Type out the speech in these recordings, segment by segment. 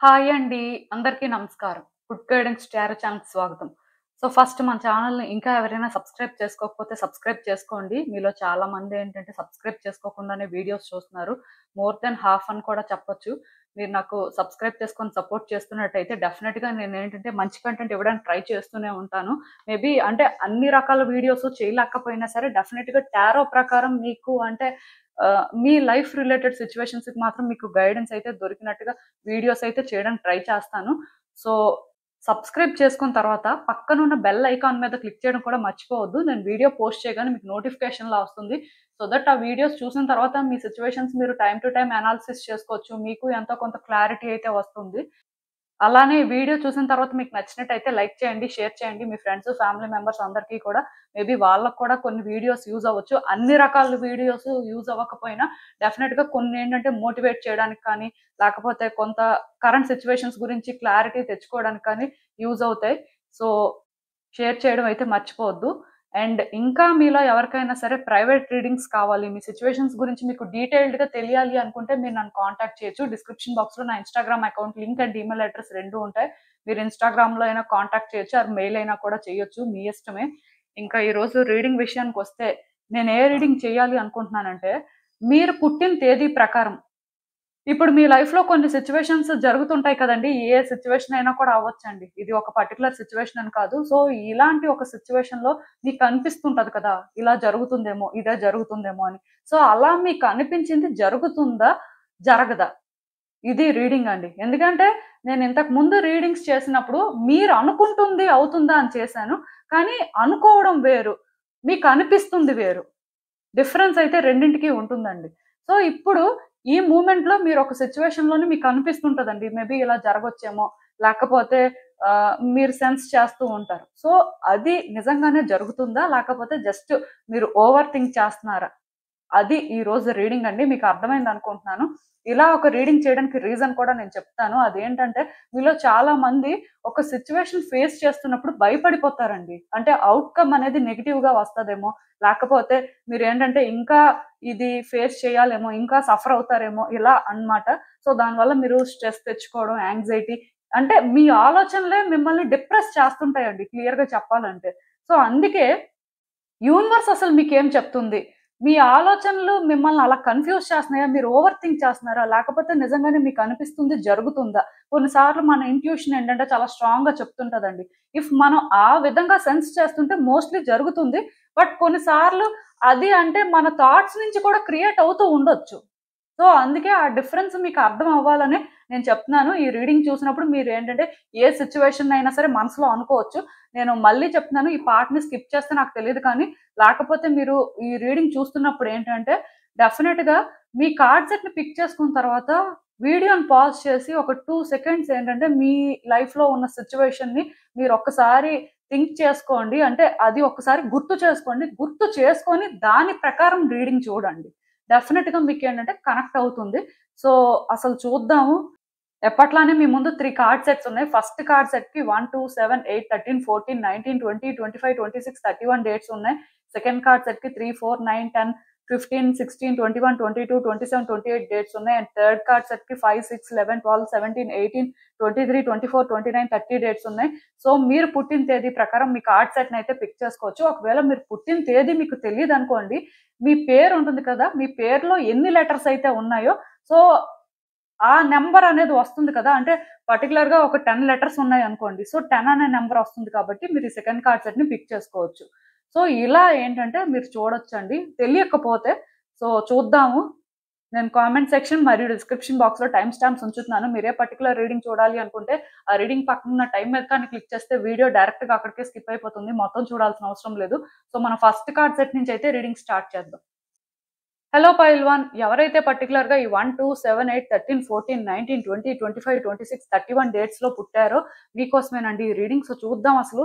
Hi అండి. అందరికీ నమస్కారం. ఫుడ్ గైడెన్స్ టారో ఛానల్‌కి స్వాగతం. సో, ఫస్ట్ మన ఛానెల్‌ని ఇంకా ఎవరైనా సబ్స్క్రైబ్ చేసుకోకపోతే సబ్స్క్రైబ్ చేసుకోండి. మీలో చాలా మంది ఏంటంటే సబ్స్క్రైబ్ చేసుకోకుండానే వీడియోస్ చూస్తున్నారు. మోర్ దెన్ హాఫ్ అని కూడా చెప్పొచ్చు. మీరు నాకు సబ్స్క్రైబ్ చేసుకొని సపోర్ట్ చేస్తున్నట్టయితే డెఫినిట్‌గా నేనేంటంటే మంచి కంటెంట్ ఇవ్వడానికి ట్రై చేస్తూనే ఉంటాను. మేబీ అంటే అన్ని రకాల వీడియోస్ చేయలేకపోయినా సరే డెఫినిట్‌గా టారో ప్రకారం మీకు అంటే మీ లైఫ్ రిలేటెడ్ సిట్యుయేషన్స్‌కి మాత్రం మీకు గైడెన్స్ అయితే దొరికినట్టుగా వీడియోస్ అయితే చేయడానికి ట్రై చేస్తాను. సో, సబ్స్క్రైబ్ చేసుకున్న తర్వాత పక్కనున్న బెల్ ఐకాన్ మీద క్లిక్ చేయడం కూడా మర్చిపోవద్దు. నేను వీడియో పోస్ట్ చేయగానే మీకు నోటిఫికేషన్‌లా వస్తుంది. సో దట్ ఆ వీడియోస్ చూసిన తర్వాత మీ సిట్యుయేషన్స్ మీరు టైమ్ టు టైమ్ అనాలిసిస్ చేసుకోవచ్చు. మీకు ఎంతో కొంత క్లారిటీ అయితే వస్తుంది. అలానే వీడియో చూసిన తర్వాత మీకు నచ్చినట్టయితే లైక్ చేయండి, షేర్ చేయండి. మీ ఫ్రెండ్స్, ఫ్యామిలీ మెంబర్స్ అందరికీ కూడా మేబీ వాళ్ళకి కూడా కొన్ని వీడియోస్ యూజ్ అవ్వచ్చు. అన్ని రకాల వీడియోస్ యూజ్ అవ్వకపోయినా డెఫినిట్‌గా కొన్నేంటంటే మోటివేట్ చేయడానికి కానీ, లేకపోతే కొంత కరెంట్ సిట్యుయేషన్స్ గురించి క్లారిటీ తెచ్చుకోవడానికి కానీ యూజ్ అవుతాయి. సో, షేర్ చేయడం అయితే మర్చిపోవద్దు. అండ్ ఇంకా మీలో ఎవరికైనా సరే ప్రైవేట్ రీడింగ్స్ కావాలి, మీ సిట్యుయేషన్స్ గురించి మీకు డీటెయిల్డ్‌గా తెలియాలి అనుకుంటే మీరు నన్ను కాంటాక్ట్ చేయొచ్చు. డిస్క్రిప్షన్ బాక్స్‌లో నా Instagram account link and email address 2 ఉంటాయి. మీరు ఇన్‌స్టాగ్రామ్‌లో అయినా కాంటాక్ట్ చేయొచ్చు ఆర్ మెయిల్ అయినా కూడా చేయొచ్చు. మీ ఇష్టమే. ఇంకా ఈరోజు రీడింగ్ విషయానికొస్తే నేను ఏ రీడింగ్ చేయాలి అనుకుంటున్నానంటే, మీరు పుట్టిన తేదీ ప్రకారం ఇప్పుడు మీ లైఫ్‌లో కొన్ని సిట్యుయేషన్స్ జరుగుతుంటాయి కదండీ! ఏ సిట్యుయేషన్ అయినా కూడా అవ్వచ్చండి. ఇది ఒక పర్టిక్యులర్ సిట్యుయేషన్ అని కాదు. సో, ఇలాంటి ఒక సిట్యుయేషన్‌లో మీకు అనిపిస్తుంటది కదా! ఇలా జరుగుతుందేమో, ఇదే జరుగుతుందేమో అని. సో, అలా మీకు అనిపించింది జరుగుతుందా? జరగదా? ఇది రీడింగ్ అండి. ఎందుకంటే నేను ఇంతకు ముందు రీడింగ్స్ చేసినప్పుడు మీరు అనుకుంటుంది అవుతుందా అని చేశాను. కానీ అనుకోవడం వేరు. మీకు అనిపిస్తుంది వేరు. డిఫరెన్స్ అయితే రెండింటికి ఉంటుందండి. సో, ఇప్పుడు ఈ మూమెంట్‌లో మీరొక సిట్యుయేషన్‌లోనే మీకనిపిస్తుంటదండి. మేబీ ఇలా జరగొచ్చేమో, లేకపోతే మీరు సెన్స్ చేస్తూ ఉంటారు. సో, అది నిజంగానే జరుగుతుందా? లేకపోతే జస్ట్ మీరు ఓవర్ థింక్ చేస్తున్నారా? అది ఈరోజు రీడింగ్ అండి. మీకు అర్థమైందనుకుంటున్నాను. ఇలా ఒక రీడింగ్ చేయడానికి రీజన్ కూడా నేను చెప్తాను. అదేంటంటే, మీలో చాలా మంది ఒక సిట్యుయేషన్ ఫేస్ చేస్తున్నప్పుడు భయపడిపోతారండి. అంటే ఔట్‌కమ్ అనేది నెగెటివ్‌గా వస్తదేమో, లేకపోతే మీరేంటంటే ఇంకా ఇది ఫేస్ చేయాలేమో, ఇంకా సఫర్ అవుతారేమో ఇలా అన్నమాట. సో, దానివల్ల మీరు స్ట్రెస్ తెచ్చుకోవడం, యాంగ్జైటీ అంటే మీ ఆలోచనలే మిమ్మల్ని డిప్రెస్ చేస్తుంటాయండి క్లియర్‌గా చెప్పాలంటే. సో, అందుకే యూనివర్స్ అసలు మీకేం చెప్తుంది? మీ ఆలోచనలు మిమ్మల్ని అలా కన్‌ఫ్యూజ్ చేస్తున్నాయా? మీరు ఓవర్ థింక్ చేస్తున్నారా? లేకపోతే నిజంగానే మీకనిపిస్తుంది జరుగుతుందా? కొన్నిసార్లు మన ఇంట్యూషన్ ఏంటంటే చాలా స్ట్రాంగ్‌గా చెప్తుంటదండి. ఇఫ్ మనం ఆ విధంగా సెన్స్ చేస్తుంటే మోస్ట్‌లీ జరుగుతుంది. బట్ కొన్నిసార్లు అది అంటే మన థాట్స్ నుంచి కూడా క్రియేట్ అవుతూ ఉండొచ్చు. సో, అందుకే ఆ డిఫరెన్స్ మీకు అర్థం అవ్వాలనే నేను చెప్తున్నాను. ఈ రీడింగ్ చూసినప్పుడు మీరేంటంటే ఏ సిట్యుయేషన్ అయినా సరే మనసులో అనుకోవచ్చు. నేను మళ్ళీ చెప్తున్నాను ఈ పార్ట్‌ని స్కిప్ చేస్తే నాకు తెలీదు కానీ, లేకపోతే మీరు ఈ రీడింగ్ చూస్తున్నప్పుడు ఏంటంటే డెఫినిట్‌గా మీ కార్డ్ సెట్‌ని పిక్ చేసుకున్న తర్వాత వీడియోని పాజ్ చేసి ఒక 2 సెకండ్స్ ఏంటంటే మీ లైఫ్‌లో ఉన్న సిట్యుయేషన్‌ని మీరొక్కసారి థింక్ చేసుకోండి. అంటే అది ఒక్కసారి గుర్తు చేసుకోండి. గుర్తు చేసుకొని దాని ప్రకారం రీడింగ్ చూడండి. డెఫినిట్‌గా మీకేంటంటే కనెక్ట్ అవుతుంది. సో, అసలు చూద్దాము. ఎప్పట్లానే మీ ముందు 3 కార్డ్ సెట్స్ ఉన్నాయి. ఫస్ట్ కార్డ్ సెట్‌కి 1, 2, 7, 8, 13, 14, 19, 20, 25, 26, 31 డేట్స్ ఉన్నాయి. సెకండ్ కార్డ్ సెట్‌కి 3, 4, 9, 10, 15, 16, 21, 22, 27, 28 డేట్స్ ఉన్నాయి. అండ్ థర్డ్ కార్డ్ సెట్‌కి 5, 6, 11, 12, 17, 18, 23, 24, 29, 30 డేట్స్ ఉన్నాయి. సో, మీరు పుట్టిన తేదీ ప్రకారం మీ కార్డ్ సెట్‌ని అయితే పిక్ చేసుకోవచ్చు. ఒకవేళ మీరు పుట్టిన తేదీ మీకు తెలీదనుకోండి, మీ పేరు ఉంటుంది కదా! మీ పేరులో ఎన్ని లెటర్స్ అయితే ఉన్నాయో సో ఆ నంబర్ అనేది వస్తుంది కదా! అంటే పర్టిక్యులర్‌గా ఒక 10 లెటర్స్ ఉన్నాయనుకోండి. సో, 10 అనే నంబర్ వస్తుంది కాబట్టి మీరు ఈ సెకండ్ కార్డ్ సెట్‌ని పిక్ చేసుకోవచ్చు. సో, ఇలా ఏంటంటే మీరు చూడొచ్చండి. తెలియకపోతే సో, చూద్దాము. నేను కామెంట్ సెక్షన్ మరియు డిస్క్రిప్షన్ బాక్స్‌లో టైమ్ స్టాంప్స్ ఉంచుతున్నాను. మీరే పర్టిక్యులర్ రీడింగ్ చూడాలి అనుకుంటే, ఆ రీడింగ్ పక్కనున్న టైమ్ మీద కానీ క్లిక్ చేస్తే వీడియో డైరెక్ట్‌గా అక్కడికే స్కిప్ అయిపోతుంది. మొత్తం చూడాల్సిన అవసరం లేదు. సో, మన ఫస్ట్ కార్డ్ సెట్ నుంచి అయితే రీడింగ్ స్టార్ట్ చేద్దాం. హలో పైల్వాన్. ఎవరైతే పర్టిక్యులర్‌గా ఈ 1, 2, 7, 8, 13, 14, 19, 20, 25, 26, 31 డేట్స్‌లో పుట్టారో మీకోసమేనండి ఈ రీడింగ్. సో, చూద్దాం అసలు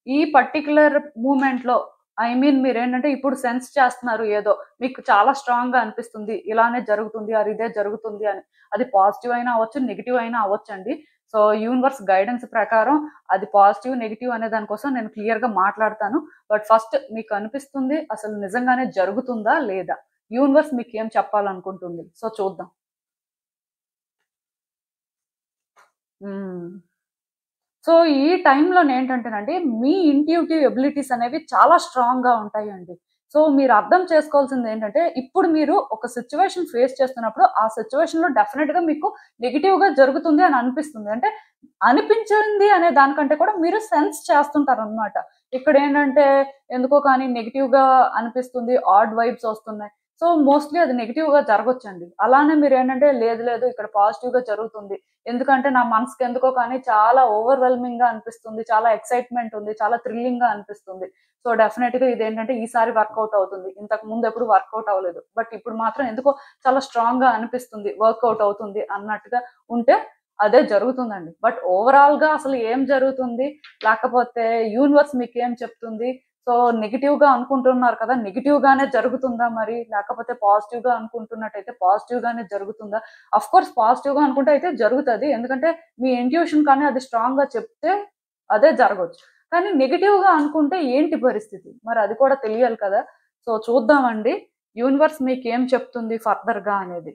ఈ పర్టిక్యులర్ మూమెంట్‌లో ఐ మీన్ మీరేంటంటే ఇప్పుడు సెన్స్ చేస్తున్నారు ఏదో. మీకు చాలా స్ట్రాంగ్‌గా అనిపిస్తుంది. ఇలానే జరుగుతుంది ఆర్ ఇదే జరుగుతుంది అని. అది పాజిటివ్ అయినా అవ్వచ్చు, నెగెటివ్ అయినా అవ్వచ్చండి. సో, యూనివర్స్ గైడెన్స్ ప్రకారం అది పాజిటివ్, నెగెటివ్ అనే దాని కోసం నేను క్లియర్‌గా మాట్లాడతాను. బట్ ఫస్ట్ మీకు అనిపిస్తుంది అసలు నిజంగానే జరుగుతుందా? లేదా? యూనివర్స్ మీకేం చెప్పాలనుకుంటుంది. సో, చూద్దాం. హ్మ్. సో, ఈ టైంలోనేంటంటేనండి, మీ ఇంట్యూటివ్ ఎబిలిటీస్ అనేవి చాలా స్ట్రాంగ్‌గా ఉంటాయండి. సో, మీరు అర్థం చేసుకోవాల్సిందేంటంటే, ఇప్పుడు మీరు ఒక సిట్యుయేషన్ ఫేస్ చేస్తున్నప్పుడు, ఆ సిట్యుయేషన్‌లో డెఫినిట్‌గా మీకు నెగెటివ్‌గా జరుగుతుంది అని అనిపిస్తుంది. అంటే, అనిపించింది అనే దానికంటే కూడా మీరు సెన్స్ చేస్తుంటారనమాట. ఇక్కడేంటంటే, ఎందుకో కానీ నెగెటివ్‌గా అనిపిస్తుంది, ఆడ్ వైబ్స్ ఒస్తున్నాయి. సో, మోస్ట్‌లీ అది నెగెటివ్‌గా జరగొచ్చండి. అలానే మీరేంటంటే, లేదు లేదు ఇక్కడ పాజిటివ్‌గా జరుగుతుంది. ఎందుకంటే నా మనసుకెందుకో కానీ చాలా ఓవర్‌వెల్మింగ్‌గా అనిపిస్తుంది. చాలా ఎక్సైట్‌మెంట్ ఉంది. చాలా థ్రిల్లింగ్‌గా అనిపిస్తుంది. సో, డెఫినెట్‌గా ఇదేంటంటే ఈసారి వర్కౌట్ అవుతుంది. ఇంతకు ముందు ఎప్పుడు వర్కౌట్ అవ్వలేదు. బట్ ఇప్పుడు మాత్రం ఎందుకో చాలా స్ట్రాంగ్‌గా అనిపిస్తుంది. వర్కౌట్ అవుతుంది అన్నట్టుగా ఉంటే అదే జరుగుతుందండి. బట్ ఓవరాల్‌గా అసలు ఏం జరుగుతుంది? లేకపోతే యూనివర్స్ మీకేం చెప్తుంది? సో, నెగెటివ్‌గా అనుకుంటున్నారు కదా! నెగెటివ్‌గానే జరుగుతుందా మరి? లేకపోతే పాజిటివ్‌గా అనుకుంటున్నట్టయితే పాజిటివ్‌గానే జరుగుతుందా? ఆఫ్‌కోర్స్ పాజిటివ్‌గా అనుకుంటే అయితే జరుగుతది. ఎందుకంటే మీ ఇంట్యూషన్ కానీ అది స్ట్రాంగ్‌గా చెప్తే అదే జరగొచ్చు. కానీ నెగెటివ్‌గా అనుకుంటే ఏంటి పరిస్థితి? మరి అది కూడా తెలియాలి కదా! సో చూద్దామండి. యూనివర్స్ మీకేం చెప్తుంది ఫర్దర్‌గా అనేది.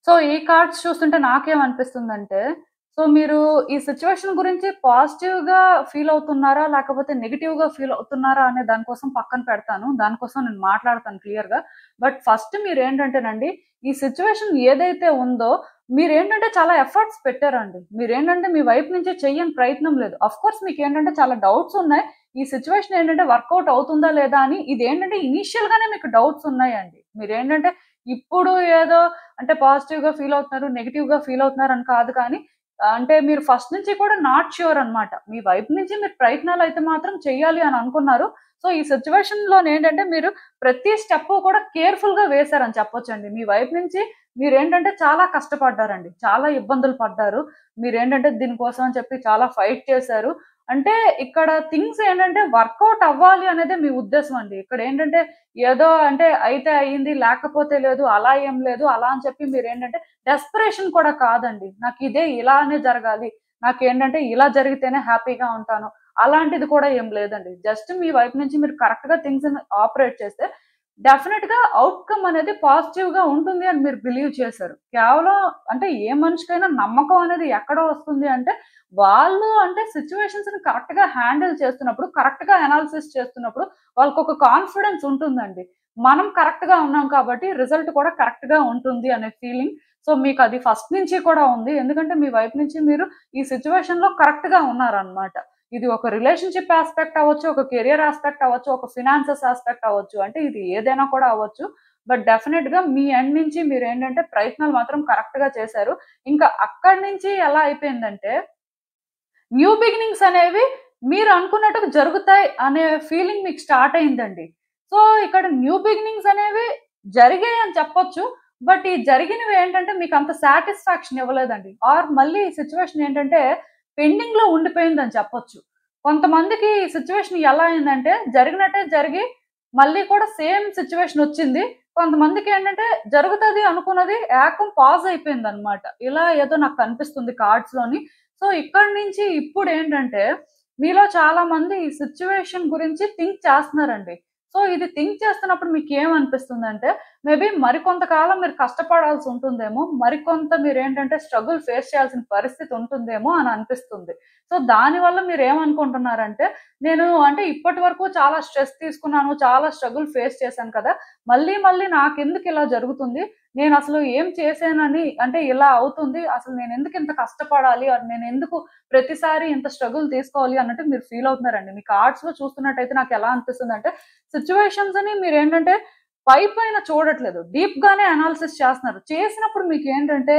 సో, ఈ కార్డ్స్ చూస్తుంటే నాకేమనిపిస్తుందంటే, సో, మీరు ఈ సిట్యుయేషన్ గురించి పాజిటివ్‌గా ఫీల్ అవుతున్నారా? లేకపోతే నెగెటివ్‌గా ఫీల్ అవుతున్నారా? అనే దాని కోసం పక్కన పెడతాను. దానికోసం నేను మాట్లాడతాను క్లియర్‌గా. బట్ ఫస్ట్ మీరేంటంటేనండి, ఈ సిట్యుయేషన్ ఏదైతే ఉందో, మీరేంటంటే చాలా ఎఫర్ట్స్ పెట్టారండి. మీరేంటంటే మీ వైపు నుంచి చెయ్యని ప్రయత్నం లేదు. ఆఫ్‌కోర్స్ మీకేంటంటే చాలా డౌట్స్ ఉన్నాయి. ఈ సిట్యుయేషన్ ఏంటంటే వర్కౌట్ అవుతుందా? లేదా? అని ఇదేంటంటే ఇనీషియల్‌గానే మీకు డౌట్స్ ఉన్నాయండి. మీరేంటంటే ఇప్పుడు ఏదో అంటే పాజిటివ్‌గా ఫీల్ అవుతున్నారు, నెగెటివ్‌గా ఫీల్ అవుతున్నారని కాదు కానీ, అంటే మీరు ఫస్ట్ నుంచి కూడా నాట్ ష్యూర్ అన్నమాట. మీ వైపు నుంచి మీరు ప్రయత్నాలైతే మాత్రం చెయ్యాలి అని అనుకున్నారు. సో, ఈ సిట్యుయేషన్‌లోనేంటంటే మీరు ప్రతి స్టెప్పు కూడా కేర్‌ఫుల్‌గా వేశారని చెప్పొచ్చండి. మీ వైపు నుంచి మీరేంటంటే చాలా కష్టపడ్డారండి. చాలా ఇబ్బందులు పడ్డారు. మీరేంటంటే దీనికోసం అని చెప్పి చాలా ఫైట్ చేశారు. అంటే ఇక్కడ థింగ్స్ ఏంటంటే వర్కౌట్ అవ్వాలి అనేదే మీ ఉద్దేశం అండి. ఇక్కడేంటంటే ఏదో అంటే అయితే అయింది, లేకపోతే లేదు, అలా ఏం లేదు. అలా అని చెప్పి మీరేంటంటే డెస్పరేషన్ కూడా కాదండి. నాకిదే ఇలానే జరగాలి. నాకేంటంటే ఇలా జరిగితేనే హ్యాపీగా ఉంటాను. అలాంటిది కూడా ఏం లేదండి. జస్ట్ మీ వైపు నుంచి మీరు కరెక్ట్‌గా థింగ్స్‌ని ఆపరేట్ చేస్తే డెఫినిట్‌గా ఔట్‌కమ్ అనేది పాజిటివ్‌గా ఉంటుంది అని మీరు బిలీవ్ చేశారు. కేవలం అంటే ఏ మనిషికైనా నమ్మకం అనేది ఎక్కడ వస్తుంది అంటే, వాళ్ళు అంటే సిట్యుయేషన్స్‌ని కరెక్ట్‌గా హ్యాండిల్ చేస్తున్నప్పుడు, కరెక్ట్‌గా అనాలిసిస్ చేస్తున్నప్పుడు వాళ్ళకొక కాన్ఫిడెన్స్ ఉంటుందండి. మనం కరెక్ట్‌గా ఉన్నాం కాబట్టి రిజల్ట్ కూడా కరెక్ట్‌గా ఉంటుంది అనే ఫీలింగ్. సో, మీకది ఫస్ట్ నుంచి కూడా ఉంది. ఎందుకంటే మీ వైపు నుంచి మీరు ఈ సిట్యుయేషన్‌లో కరెక్ట్‌గా ఉన్నారనమాట. ఇది ఒక రిలేషన్‌షిప్ యాస్పెక్ట్ అవ్వచ్చు, ఒక కెరియర్ యాస్పెక్ట్ అవ్వచ్చు, ఒక ఫినాన్సెస్ యాస్పెక్ట్ అవ్వచ్చు. అంటే ఇది ఏదైనా కూడా అవ్వచ్చు. బట్ డెఫినిట్‌గా మీ ఎండ్ నుంచి మీరేంటంటే ప్రయత్నాలు మాత్రం కరెక్ట్‌గా చేశారు. ఇంకా అక్కడి నుంచి ఎలా అయిపోయిందంటే న్యూ బిగినింగ్స్ అనేవి మీరు అనుకున్నట్టుగా జరుగుతాయి అనే ఫీలింగ్ మీకు స్టార్ట్ అయిందండి. సో, ఇక్కడ న్యూ బిగినింగ్స్ అనేవి జరిగాయని చెప్పొచ్చు. బట్ ఈ జరిగినవి ఏంటంటే మీకంత సాటిస్ఫాక్షన్ ఇవ్వలేదండి. ఆర్ మళ్ళీ ఈ సిట్యుయేషన్ ఏంటంటే పెండింగ్‌లో ఉండిపోయిందని చెప్పొచ్చు. కొంతమందికి ఈ సిట్యుయేషన్ ఎలా అయిందంటే జరిగినట్టే జరిగి మళ్ళీ కూడా సేమ్ సిట్యుయేషన్ వచ్చింది. కొంతమందికేంటంటే జరుగుతది అనుకున్నది ఏకం పాజ్ అయిపోయిందనమాట. ఇలా ఏదో నాకు కనిపిస్తుంది కార్డ్స్‌లోని. సో, ఇక్కడి నుంచి ఇప్పుడేంటంటే, మీలో చాలా మంది ఈ సిట్యుయేషన్ గురించి థింక్ చేస్తన్నారండి. సో, ఇది థింక్ చేస్తున్నప్పుడు మీకేమనిపిస్తుందంటే, మేబీ మరికొంత కాలం మీరు కష్టపడాల్సుంటుందేమో, మరికొంత మీరేంటంటే స్ట్రగుల్ ఫేస్ చేయాల్సిన పరిస్థితి ఉంటుందేమో అని అనిపిస్తుంది. సో, దానివల్ల మీరేమనుకుంటున్నారంటే, నేను అంటే ఇప్పటి వరకు చాలా స్ట్రెస్ తీసుకున్నాను, చాలా స్ట్రగుల్ ఫేస్ చేశాను కదా! మళ్ళీ మళ్ళీ నాకెందుకిలా జరుగుతుంది? నేనసలు ఏం చేశానని అంటే ఇలా అవుతుంది. అసలు నేనెందుకు ఇంత కష్టపడాలి? ఆర్ నేనెందుకు ప్రతిసారి ఇంత స్ట్రగుల్ తీసుకోవాలి అన్నట్టు మీరు ఫీల్ అవుతున్నారండి. మీ కార్డ్స్‌లో చూస్తున్నట్టయితే నాకెలా అనిపిస్తుందంటే, సిట్యుయేషన్స్‌ని మీరేంటంటే పైపైన చూడట్లేదు. డీప్‌గానే అనాలిసిస్ చేస్తున్నారు. చేసినప్పుడు మీకేంటంటే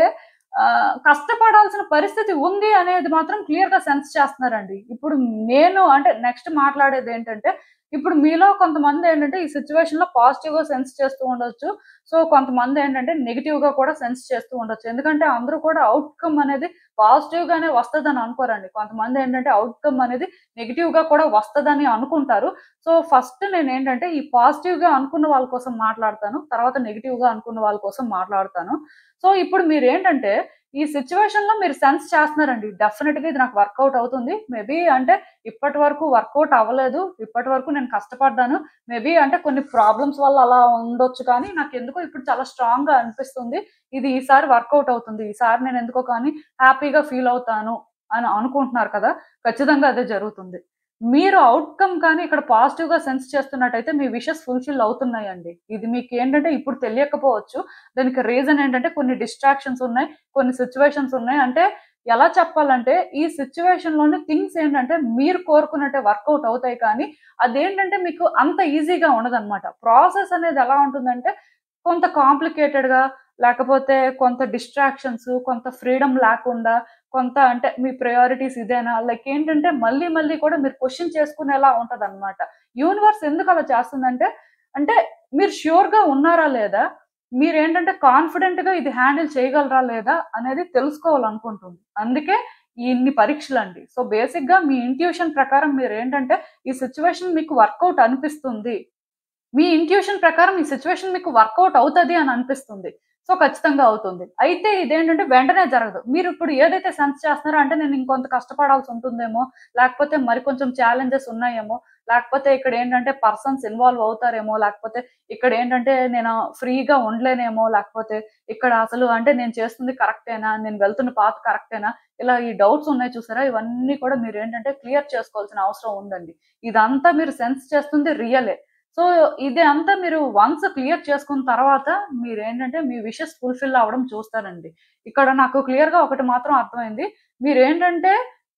కష్టపడాల్సిన పరిస్థితి ఉంది అనేది మాత్రం క్లియర్‌గా సెన్స్ చేస్తున్నారండి. ఇప్పుడు నేను అంటే నెక్స్ట్ మాట్లాడేదేంటంటే, ఇప్పుడు మీలో కొంతమంది ఏంటంటే ఈ సిట్యుయేషన్‌లో పాజిటివ్‌గా సెన్స్ చేస్తూ ఉండొచ్చు. సో, కొంతమంది ఏంటంటే నెగెటివ్‌గా కూడా సెన్స్ చేస్తూ ఉండొచ్చు. ఎందుకంటే అందరూ కూడా ఔట్‌కమ్ అనేది పాజిటివ్‌గానే వస్తదని అనుకోరండి. కొంతమంది ఏంటంటే ఔట్‌కమ్ అనేది నెగెటివ్‌గా కూడా వస్తదని అనుకుంటారు. సో, ఫస్ట్ నేనేంటంటే ఈ పాజిటివ్‌గా అనుకున్న వాళ్ళ కోసం మాట్లాడతాను. తర్వాత నెగెటివ్‌గా అనుకున్న వాళ్ళ కోసం మాట్లాడతాను. సో, ఇప్పుడు మీరేంటంటే ఈ సిట్యుయేషన్‌లో మీరు సెన్స్ చేస్తున్నారండి. డెఫినిట్‌గా ఇది నాకు వర్కౌట్ అవుతుంది. మేబీ అంటే ఇప్పటి వరకు వర్కౌట్ అవ్వలేదు. ఇప్పటి వరకు నేను కష్టపడ్డాను. మేబీ అంటే కొన్ని ప్రాబ్లమ్స్ వల్ల అలా ఉండొచ్చు కానీ నాకెందుకో ఇప్పుడు చాలా స్ట్రాంగ్‌గా అనిపిస్తుంది. ఇది ఈసారి వర్కౌట్ అవుతుంది. ఈసారి నేనెందుకో కానీ హ్యాపీగా ఫీల్ అవుతాను అని అనుకుంటున్నారు కదా! ఖచ్చితంగా అదే జరుగుతుంది. మీరు ఔట్‌కమ్ కానీ ఇక్కడ పాజిటివ్‌గా సెన్స్ చేస్తున్నట్టయితే మీ విషెస్ ఫుల్‌ఫిల్ అవుతున్నాయండి. ఇది మీకేంటంటే ఇప్పుడు తెలియకపోవచ్చు. దానికి రీజన్ ఏంటంటే కొన్ని డిస్ట్రాక్షన్స్ ఉన్నాయి. కొన్ని సిట్యుయేషన్స్ ఉన్నాయి. అంటే ఎలా చెప్పాలంటే ఈ సిట్యుయేషన్‌లోని థింగ్స్ ఏంటంటే మీరు కోరుకున్నట్టే వర్కౌట్ అవుతాయి కానీ అదేంటంటే మీకు అంత ఈజీగా ఉండదనమాట. ప్రాసెస్ అనేది ఎలా ఉంటుందంటే కొంత కాంప్లికేటెడ్‌గా లేకపోతే కొంత డిస్ట్రాక్షన్స్, కొంత ఫ్రీడమ్ లేకుండా, కొంత అంటే మీ ప్రయారిటీస్ ఇదేనా? లైక్ ఏంటంటే మళ్ళీ మళ్ళీ కూడా మీరు క్వెషన్ చేసుకునేలా ఉంటదనమాట. యూనివర్స్ ఎందుకలా చేస్తుందంటే, అంటే మీరు ష్యూర్‌గా ఉన్నారా లేదా? మీరేంటంటే కాన్ఫిడెంట్‌గా ఇది హ్యాండిల్ చేయగలరా లేదా? అనేది తెలుసుకోవాలనుకుంటుంది. అందుకే ఇన్ని పరీక్షలండి. సో, బేసిక్‌గా మీ ఇంట్యూషన్ ప్రకారం మీరేంటంటే ఈ సిట్యుయేషన్ మీకు వర్కౌట్ అనిపిస్తుంది. మీ ఇంట్యూషన్ ప్రకారం ఈ సిట్యుయేషన్ మీకు వర్కౌట్ అవుతది అని అనిపిస్తుంది. సో, ఖచ్చితంగా అవుతుంది. అయితే ఇదేంటంటే వెంటనే జరగదు. మీరిప్పుడు ఏదైతే సెన్స్ చేస్తున్నారో అంటే నేను ఇంకొంత కష్టపడాల్సుంటుందేమో, లేకపోతే మరి కొంచెం ఛాలెంజెస్ ఉన్నాయేమో, లేకపోతే ఇక్కడేంటంటే పర్సన్స్ ఇన్వాల్వ్ అవుతారేమో, లేకపోతే ఇక్కడేంటంటే నేను ఫ్రీగా ఉండలేనేమో, లేకపోతే ఇక్కడ అసలు అంటే నేను చేస్తుంది కరెక్టేనా? నేను వెళ్తున్న పాత్ కరెక్టేనా? ఇలా ఈ డౌట్స్ ఉన్నాయి చూసారా? ఇవన్నీ కూడా మీరేంటంటే క్లియర్ చేసుకోవాల్సిన అవసరం ఉందండి. ఇదంతా మీరు సెన్స్ చేస్తుంది రియలే. సో, ఇది అంతా మీరు వన్స్ క్లియర్ చేసుకున్న తర్వాత మీరేంటంటే మీ విషెస్ ఫుల్‌ఫిల్ అవ్వడం చూస్తారండి. ఇక్కడ నాకు క్లియర్‌గా ఒకటి మాత్రం అర్థమైంది. మీరేంటంటే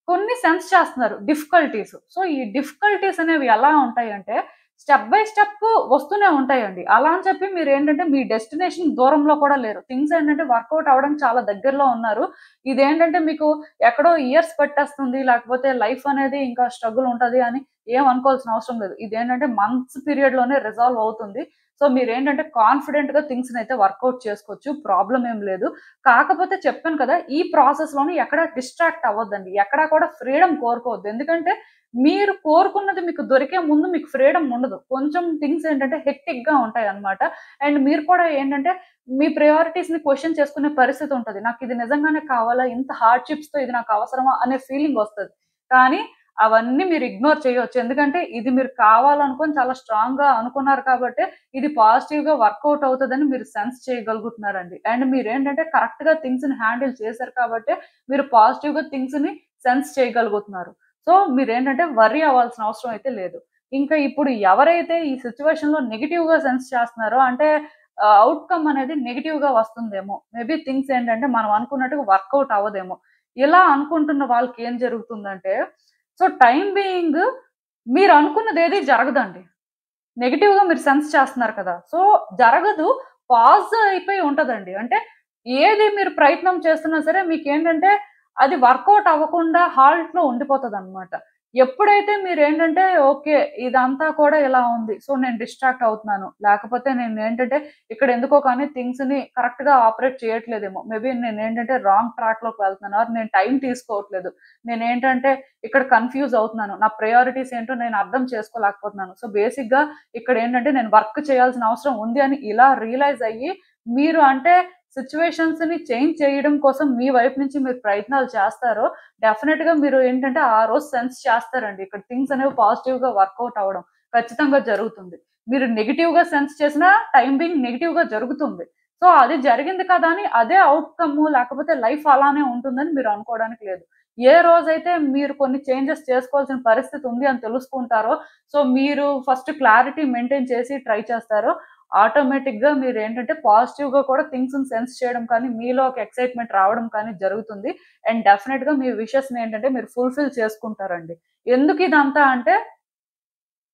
కొన్ని సెన్స్ చేస్తున్నారు డిఫికల్టీస్. సో, ఈ డిఫికల్టీస్ అనేవి ఎలా ఉంటాయంటే స్టెప్ బై స్టెప్ వస్తూనే ఉంటాయండి. అలా అని చెప్పి మీరేంటంటే మీ డెస్టినేషన్ దూరంలో కూడా లేరు. థింగ్స్ ఏంటంటే వర్కౌట్ అవ్వడానికి చాలా దగ్గరలో ఉన్నారు. ఇదేంటంటే మీకు ఎక్కడో ఇయర్స్ పట్టేస్తుంది. లేకపోతే లైఫ్ అనేది ఇంకా స్ట్రగుల్ ఉంటది అని ఏం అనుకోవాల్సిన అవసరం లేదు. ఇదేంటంటే మంత్స్ పీరియడ్‌లోనే రిజాల్వ్ అవుతుంది. సో, మీరేంటంటే కాన్ఫిడెంట్‌గా థింగ్స్‌నైతే వర్కౌట్ చేసుకోవచ్చు. ప్రాబ్లమ్ ఏం లేదు. కాకపోతే చెప్పాను కదా! ఈ ప్రాసెస్‌లోని ఎక్కడ డిస్ట్రాక్ట్ అవ్వద్దండి. ఎక్కడా కూడా ఫ్రీడమ్ కోరుకోవద్దు. ఎందుకంటే మీరు కోరుకున్నది మీకు దొరికే ముందు మీకు ఫ్రీడమ్ ఉండదు. కొంచెం థింగ్స్ ఏంటంటే హెక్టిక్‌గా ఉంటాయన్నమాట. అండ్ మీరు కూడా ఏంటంటే మీ ప్రయారిటీస్‌ని క్వెషన్ చేసుకునే పరిస్థితి ఉంటది. నాకిది నిజంగానే కావాలా? ఇంత హార్డ్‌షిప్స్‌తో ఇది నాకు అవసరమా? అనే ఫీలింగ్ వస్తది. కానీ అవన్నీ మీరు ఇగ్నోర్ చేయొచ్చు. ఎందుకంటే ఇది మీరు కావాలనుకోని చాలా స్ట్రాంగ్‌గా అనుకున్నారు కాబట్టే ఇది పాజిటివ్‌గా వర్కౌట్ అవుతదని మీరు సెన్స్ చేయగలుగుతున్నారండి. అండ్ మీరేంటంటే కరెక్ట్‌గా థింగ్స్‌ని హ్యాండిల్ చేశారు కాబట్టే మీరు పాజిటివ్‌గా థింగ్స్‌ని సెన్స్ చేయగలుగుతున్నారు. సో, మీరేంటంటే వర్రీ అవ్వాల్సిన అవసరం అయితే లేదు. ఇంకా ఇప్పుడు ఎవరైతే ఈ సిట్యుయేషన్‌లో నెగెటివ్‌గా సెన్స్ చేస్తున్నారో అంటే ఔట్‌కమ్ అనేది నెగెటివ్‌గా వస్తుందేమో. మేబీ థింగ్స్ ఏంటంటే మనం అనుకున్నట్టుగా వర్కౌట్ అవ్వదేమో. ఇలా అనుకుంటున్న వాళ్ళకేం జరుగుతుందంటే సో, టైమ్ బీయింగ్ మీరనుకున్నదేది జరగదండి. నెగెటివ్‌గా మీరు సెన్స్ చేస్తున్నారు కదా! సో, జరగదు. పాజ్ అయిపోయి ఉంటదండి. అంటే ఏది మీరు ప్రయత్నం చేస్తున్నా సరే మీకేంటంటే అది వర్కౌట్ అవ్వకుండా హాల్ట్‌లో ఉండిపోతదనమాట. ఎప్పుడైతే మీరేంటంటే ఓకే. ఇదంతా కూడా ఇలా ఉంది. సో, నేను డిస్ట్రాక్ట్ అవుతున్నాను. లేకపోతే నేనేంటంటే ఇక్కడ ఎందుకో కానీ థింగ్స్‌ని కరెక్ట్‌గా ఆపరేట్ చేయట్లేదేమో. మేబీ నేనేంటంటే రాంగ్ ట్రాక్‌లోకి వెళ్తున్నాను. ఆర్ నేను టైమ్ తీసుకోవట్లేదు. నేనేంటంటే ఇక్కడ కన్‌ఫ్యూజ్ అవుతున్నాను. నా ప్రయారిటీస్ ఏంటో నేను అర్థం చేసుకోలేకపోతున్నాను. సో, బేసిక్‌గా ఇక్కడేంటంటే నేను వర్క్ చేయాల్సిన అవసరం ఉంది అని ఇలా రియలైజ్ అయ్యి, మీరు అంటే సిట్యుయేషన్స్‌ని చేంజ్ చేయడం కోసం మీ వైపు నుంచి మీరు ప్రయత్నాలు చేస్తారో, డెఫినెట్‌గా మీరు ఏంటంటే ఆ రోజు సెన్స్ చేస్తారండి. ఇక్కడ థింగ్స్ అనేవి పాజిటివ్‌గా వర్కౌట్ అవ్వడం ఖచ్చితంగా జరుగుతుంది. మీరు నెగెటివ్‌గా సెన్స్ చేసినా టైమ్ బీయింగ్ నెగెటివ్‌గా జరుగుతుంది. సో, అది జరిగింది కదా అని అదే ఔట్‌కమ్ లేకపోతే లైఫ్ అలానే ఉంటుందని మీరు అనుకోవడానికి లేదు. ఏ రోజైతే మీరు కొన్ని చేంజెస్ చేసుకోవాల్సిన పరిస్థితి ఉంది అని తెలుసుకుంటారో, సో, మీరు ఫస్ట్ క్లారిటీ మెయింటైన్ చేసి ట్రై చేస్తారో, ఆటోమేటిక్‌గా మీరేంటంటే పాజిటివ్‌గా కూడా థింగ్స్‌ని సెన్స్ చేయడం కానీ, మీలో ఒక ఎక్సైట్‌మెంట్ రావడం కానీ జరుగుతుంది. అండ్ డెఫినిట్‌గా మీ విషెస్‌ని ఏంటంటే మీరు ఫుల్‌ఫిల్ చేసుకుంటారండి. ఎందుకిదంతా అంటే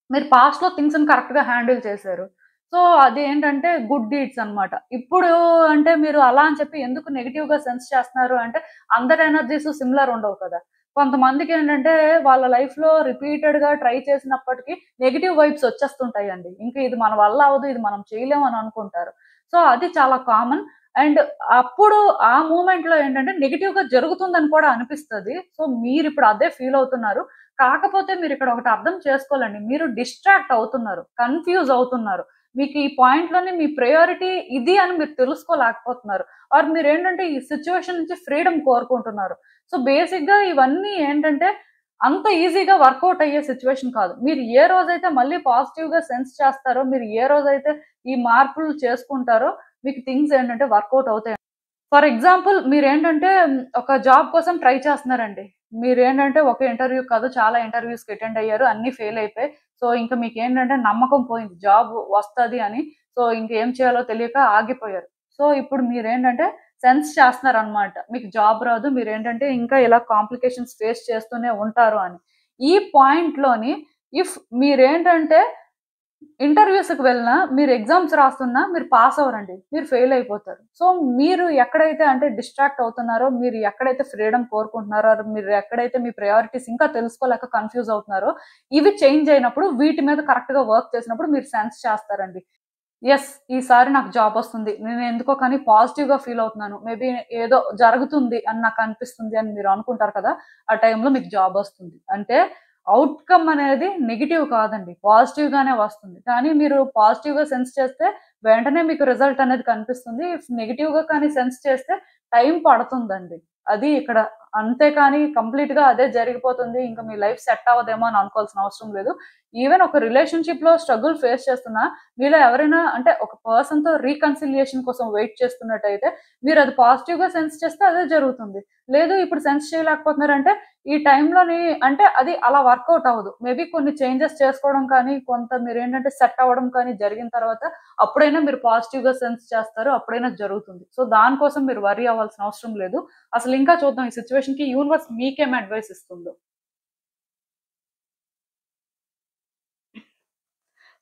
మీరు పాస్ట్‌లో థింగ్స్‌ని కరెక్ట్‌గా హ్యాండిల్ చేశారు. సో, అదేంటంటే గుడ్ డీడ్స్ అన్నమాట. ఇప్పుడు అంటే మీరు అలా అని చెప్పి ఎందుకు నెగెటివ్‌గా సెన్స్ చేస్తున్నారు అంటే అందరి ఎనర్జీస్ సిమిలర్ ఉండవు కదా! కొంతమందికి ఏంటంటే వాళ్ళ లైఫ్‌లో రిపీటెడ్‌గా ట్రై చేసినప్పటికీ నెగెటివ్ వైబ్స్ వచ్చేస్తుంటాయండి. ఇంకా ఇది మన వల్ల అవ్వదు, ఇది మనం చేయలేము అని అనుకుంటారు. సో, అది చాలా కామన్. అండ్ అప్పుడు ఆ మూమెంట్‌లో ఏంటంటే నెగెటివ్‌గా జరుగుతుందని కూడా అనిపిస్తది. సో, మీరిప్పుడు అదే ఫీల్ అవుతున్నారు. కాకపోతే మీరిక్కడ ఒకటి అర్థం చేసుకోవాలండి. మీరు డిస్ట్రాక్ట్ అవుతున్నారు. కన్‌ఫ్యూజ్ అవుతున్నారు. మీకు ఈ పాయింట్‌లోనే మీ ప్రయారిటీ ఇది అని మీరు తెలుసుకోలేకపోతున్నారు. ఆర్ మీరేంటంటే ఈ సిట్యుయేషన్ నుంచి ఫ్రీడమ్ కోరుకుంటున్నారు. సో, బేసిక్‌గా ఇవన్నీ ఏంటంటే అంత ఈజీగా వర్కౌట్ అయ్యే సిట్యుయేషన్ కాదు. మీరు ఏ రోజైతే మళ్ళీ పాజిటివ్‌గా సెన్స్ చేస్తారో, మీరు ఏ రోజైతే ఈ మార్పులు చేసుకుంటారో మీకు థింగ్స్ ఏంటంటే వర్కౌట్ అవుతాయి. ఫర్ ఎగ్జాంపుల్ మీరేంటంటే ఒక జాబ్ కోసం ట్రై చేస్తున్నారండి. మీరేంటంటే ఒక ఇంటర్వ్యూ కాదు చాలా ఇంటర్వ్యూస్‌కి అటెండ్ అయ్యారు. అన్నీ ఫెయిల్ అయిపోయాయి. సో, ఇంక మీకేంటంటే నమ్మకం పోయింది. జాబ్ వస్తది అని. సో, ఇంకేం చేయాలో తెలియక ఆగిపోయారు. సో, ఇప్పుడు మీరేంటంటే సెన్స్ చేస్తున్నారనమాట. మీకు జాబ్ రాదు. మీరేంటంటే ఇంకా ఇలా కాంప్లికేషన్స్ ఫేస్ చేస్తూనే ఉంటారు అని. ఈ పాయింట్‌లోని ఇఫ్ మీరేంటంటే ఇంటర్‌వ్యూస్‌కి వెళ్ళినా, మీరు ఎగ్జామ్స్ రాస్తున్నా మీరు పాస్ అవ్వరండి. మీరు ఫెయిల్ అయిపోతారు. సో, మీరు ఎక్కడైతే అంటే డిస్ట్రాక్ట్ అవుతున్నారో, మీరు ఎక్కడైతే ఫ్రీడమ్ కోరుకుంటున్నారో, మీరు ఎక్కడైతే మీ ప్రయారిటీస్ ఇంకా తెలుసుకోలేక కన్‌ఫ్యూజ్ అవుతున్నారో, ఇవి చేంజ్ అయినప్పుడు వీటి మీద కరెక్ట్‌గా వర్క్ చేసినప్పుడు మీరు సెన్స్ చేస్తారండి. యెస్. ఈసారి నాకు జాబొస్తుంది. నేనెందుకో కానీ పాజిటివ్‌గా ఫీల్ అవుతున్నాను. మేబీ ఏదో జరుగుతుంది అని నాకనిపిస్తుంది అని మీరు అనుకుంటారు కదా! ఆ టైంలో మీకు జాబొస్తుంది. అంటే ఔట్‌కమ్ అనేది నెగెటివ్ కాదండి. పాజిటివ్‌గానే వస్తుంది. కానీ మీరు పాజిటివ్‌గా సెన్స్ చేస్తే వెంటనే మీకు రిజల్ట్ అనేది కనిపిస్తుంది. ఇఫ్ నెగెటివ్‌గా కానీ సెన్స్ చేస్తే టైం పడుతుందండి. అది ఇక్కడ. అంతేకాని కంప్లీట్‌గా అదే జరిగిపోతుంది. ఇంక మీ లైఫ్ సెట్ అవ్వదేమో అని అనుకోవాల్సిన అవసరం లేదు. ఈవెన్ ఒక రిలేషన్‌షిప్‌లో స్ట్రగుల్ ఫేస్ చేస్తున్నా మీలో ఎవరైనా అంటే ఒక పర్సన్‌తో రీకన్సిలియేషన్ కోసం వెయిట్ చేస్తున్నట్టయితే, మీరది పాజిటివ్‌గా సెన్స్ చేస్తే అదే జరుగుతుంది. లేదు ఇప్పుడు సెన్స్ చేయలేకపోతున్నారంటే, ఈ టైంలోని అంటే అది అలా వర్కౌట్ అవ్వదు. మేబీ కొన్ని చేంజెస్ చేసుకోవడం కానీ, కొంత మీరేంటంటే సెట్ అవ్వడం కానీ జరిగిన తర్వాత, అప్పుడైనా మీరు పాజిటివ్‌గా సెన్స్ చేస్తారు. అప్పుడైనా జరుగుతుంది. సో, దానికోసం మీరు వర్రీ అవ్వాల్సిన అవసరం లేదు. అసలింకా చూద్దాం ఈ సిట్యుయేషన్‌కి యూనివర్స్ మీకేం అడ్వైస్ ఇస్తుందో.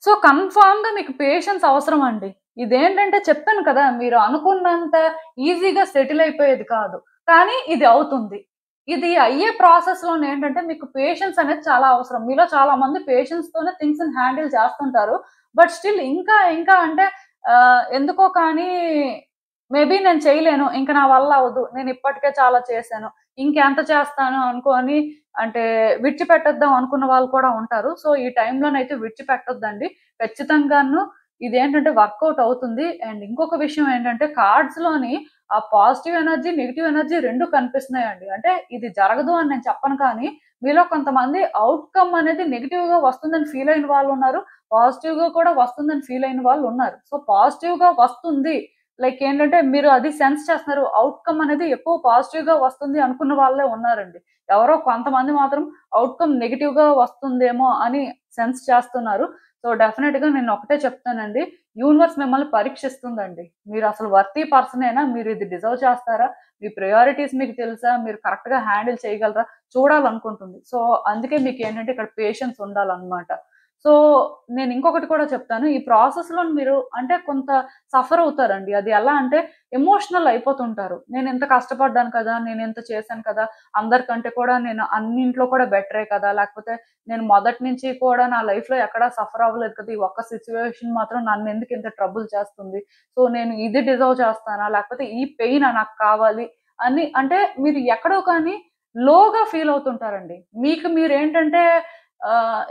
సో, కన్ఫర్మ్‌గా మీకు పేషెన్స్ అవసరమండి. ఇదేంటంటే చెప్పాను కదా! మీరు అనుకున్నంత ఈజీగా సెటిల్ అయిపోయేది కాదు. కానీ ఇది అవుతుంది. ఇది అయ్యే ప్రాసెస్‌లోనేంటంటే మీకు పేషెన్స్ అనేది చాలా అవసరం. మీలో చాలా మంది పేషెన్స్‌తోనే థింగ్స్‌ని హ్యాండిల్ చేస్తుంటారు. బట్ స్టిల్ ఇంకా ఇంకా అంటే ఎందుకో కానీ మేబీ నేను చేయలేను. ఇంక నా వల్ల అవ్వదు. నేను ఇప్పటికే చాలా చేశాను. ఇంకెంత చేస్తాను అనుకోని అంటే విడిచిపెట్టేద్దాం అనుకున్న వాళ్ళు కూడా ఉంటారు. సో, ఈ టైంలోనైతే విడిచిపెట్టొద్దండి. ఖచ్చితంగాను ఇదేంటంటే వర్కౌట్ అవుతుంది. అండ్ ఇంకొక విషయం ఏంటంటే కార్డ్స్‌లోని ఆ పాజిటివ్ ఎనర్జీ, నెగెటివ్ ఎనర్జీ 2 కనిపిస్తున్నాయండి. అంటే ఇది జరగదు అని నేను చెప్పను కానీ, మీలో కొంతమంది ఔట్‌కమ్ అనేది నెగెటివ్‌గా వస్తుందని ఫీల్ అయిన వాళ్ళున్నారు. పాజిటివ్‌గా కూడా వస్తుందని ఫీల్ అయిన వాళ్ళున్నారు. సో, పాజిటివ్‌గా వస్తుంది. లైక్ ఏంటంటే మీరు అది సెన్స్ చేస్తున్నారు. ఔట్‌కమ్ అనేది ఎక్కువ పాజిటివ్‌గా వస్తుంది అనుకున్న వాళ్ళే ఉన్నారండి. ఎవరో కొంతమంది మాత్రం ఔట్‌కమ్ నెగెటివ్‌గా వస్తుందేమో అని సెన్స్ చేస్తున్నారు. సో, డెఫినెట్‌గా నేను ఒకటే చెప్తానండి. యూనివర్స్ మిమ్మల్ని పరీక్షిస్తుందండి. మీరసలు వర్తీ పర్సనేనా? మీరు ఇది డిజర్వ్ చేస్తారా? మీ ప్రయారిటీస్ మీకు తెలుసా? మీరు కరెక్ట్‌గా హ్యాండిల్ చేయగలరా? చూడాలనుకుంటుంది. సో, అందుకే మీకేంటంటే ఇక్కడ పేషెన్స్ ఉండాలనమాట. సో, నేను ఇంకొకటి కూడా చెప్తాను. ఈ ప్రాసెస్‌లో మీరు అంటే కొంత సఫర్ అవుతారండి. అది ఎలా అంటే ఎమోషనల్ అయిపోతుంటారు. నేనింత కష్టపడ్డాను కదా! నేనింత చేశాను కదా! అందరికంటే కూడా నేను అన్నింట్లో కూడా బెటరే కదా! లేకపోతే నేను మొదటి నుంచి కూడా నా లైఫ్‌లో ఎక్కడా సఫర్ అవ్వలేదు కదా! ఈ ఒక్క సిట్యుయేషన్ మాత్రం నన్నెందుకు ఇంత ట్రబుల్ చేస్తుంది. సో, నేను ఇది డిజర్వ్ చేస్తానా? లేకపోతే ఈ పెయినా నాకు కావాలి అని అంటే మీరు ఎక్కడో కానీ లోగా ఫీల్ అవుతుంటారండి. మీకు మీరేంటంటే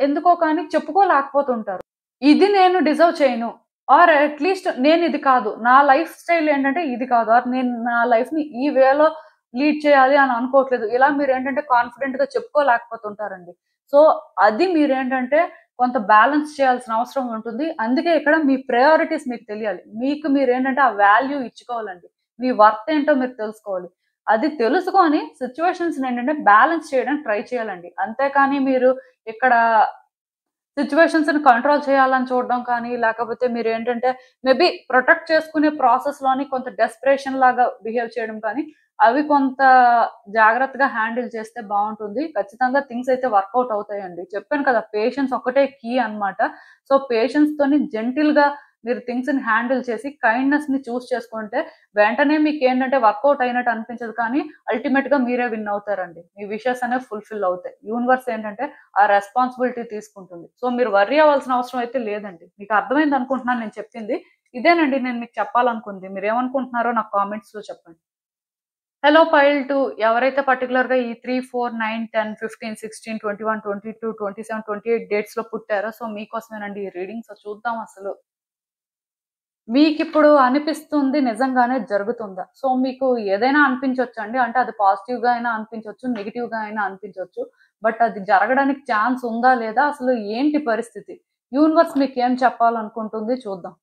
ఎందుకో కానీ చెప్పుకోలేకపోతుంటారు. ఇది నేను డిజర్వ్ చేయను. ఆర్ అట్‌లీస్ట్ నేనిది కాదు. నా లైఫ్ స్టైల్ ఏంటంటే ఇది కాదు. ఆర్ నేను నా లైఫ్‌ని ఈ వేలో లీడ్ చేయాలి అని అనుకోవట్లేదు. ఇలా మీరేంటంటే కాన్ఫిడెంట్‌గా చెప్పుకోలేకపోతుంటారండి. సో, అది మీరేంటంటే కొంత బ్యాలెన్స్ చేయాల్సిన అవసరం ఉంటుంది. అందుకే ఇక్కడ మీ ప్రయారిటీస్ మీకు తెలియాలి. మీకు మీరేంటంటే ఆ వాల్యూ ఇచ్చుకోవాలండి. మీ వర్త్ ఏంటో మీరు తెలుసుకోవాలి. అది తెలుసుకొని సిట్యుయేషన్స్‌నేంటంటే బ్యాలెన్స్ చేయడానికి ట్రై చేయాలండి. అంతేకాని మీరు ఇక్కడ సిట్యుయేషన్స్‌ని కంట్రోల్ చేయాలని చూడడం కానీ, లేకపోతే మీరేంటంటే మేబీ ప్రొటెక్ట్ చేసుకునే ప్రాసెస్‌లోని కొంత డెస్పరేషన్ లాగా బిహేవ్ చేయడం కానీ, అవి కొంత జాగ్రత్తగా హ్యాండిల్ చేస్తే బావుంటుంది. ఖచ్చితంగా థింగ్స్ అయితే వర్కౌట్ అవుతాయండి. చెప్పాను కదా! పేషెన్స్ ఒక్కటే కీ అన్నమాట. సో, పేషెన్స్‌తోని జెంటిల్‌గా మీరు థింగ్స్‌ని హ్యాండిల్ చేసి కైండ్‌నెస్‌ని చూస్ చేసుకుంటే వెంటనే మీకేంటంటే వర్కౌట్ అయినట్టు అనిపించదు కానీ అల్టిమేట్‌గా మీరే విన్ అవుతారండి. మీ విషెస్ అనేవి ఫుల్‌ఫిల్ అవుతాయి. యూనివర్స్ ఏంటంటే ఆ రెస్పాన్సిబిలిటీ తీసుకుంటుంది. సో, మీరు వర్రీ అవ్వాల్సిన అవసరం అయితే లేదండి. మీకు అర్థమైంది అనుకుంటున్నాను నేను చెప్పింది. ఇదేనండి నేను మీకు చెప్పాలనుకుంది. మీరేమనుకుంటున్నారో నాకు కామెంట్స్‌లో చెప్పండి. హలో పైల్ 2 ఎవరైతే పర్టిక్యులర్‌గా ఈ 3, 4, 9, 10, 15, 16, 21, 22, 27, 28 డేట్స్‌లో పుట్టారో సో మీకోసమేనండి ఈ రీడింగ్. సో చూద్దాం అసలు. మీకిప్పుడు అనిపిస్తుంది నిజంగానే జరుగుతుందా? సో మీకు ఏదైనా అనిపించొచ్చండి. అంటే అది పాజిటివ్‌గా అయినా అనిపించొచ్చు, నెగెటివ్‌గా అయినా అనిపించొచ్చు. బట్ అది జరగడానికి ఛాన్స్ ఉందా? లేదా? అసలు ఏంటి పరిస్థితి? యూనివర్స్ మీకేం చెప్పాలనుకుంటుంది చూద్దాం.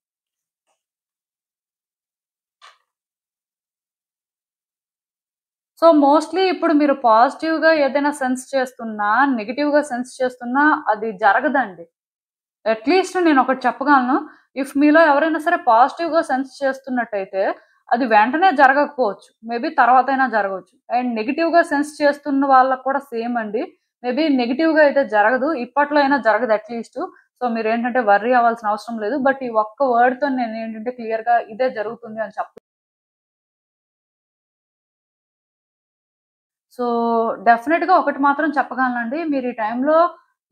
సో, మోస్ట్‌లీ ఇప్పుడు మీరు పాజిటివ్‌గా ఏదైనా సెన్స్ చేస్తున్నా, నెగెటివ్‌గా సెన్స్ చేస్తున్నా అది జరగదండి. అట్‌లీస్ట్ నేనొకటి చెప్పగలను. ఇఫ్ మీలో ఎవరైనా సరే పాజిటివ్‌గా సెన్స్ చేస్తున్నట్టయితే, అది వెంటనే జరగకపోవచ్చు. మేబీ తర్వాతైనా జరగొచ్చు. అండ్ నెగెటివ్‌గా సెన్స్ చేస్తున్న వాళ్ళకి కూడా సేమ్ అండి. మేబీ నెగెటివ్‌గా అయితే జరగదు. ఇప్పట్లో అయినా జరగదు అట్‌లీస్టు. సో, మీరేంటంటే వర్రీ అవ్వాల్సిన అవసరం లేదు. బట్ ఈ ఒక్క వర్డ్‌తో నేనేంటంటే క్లియర్‌గా ఇదే జరుగుతుంది అని సో, డెఫినిట్‌గా ఒకటి మాత్రం చెప్పగలనండి. మీరు ఈ టైంలో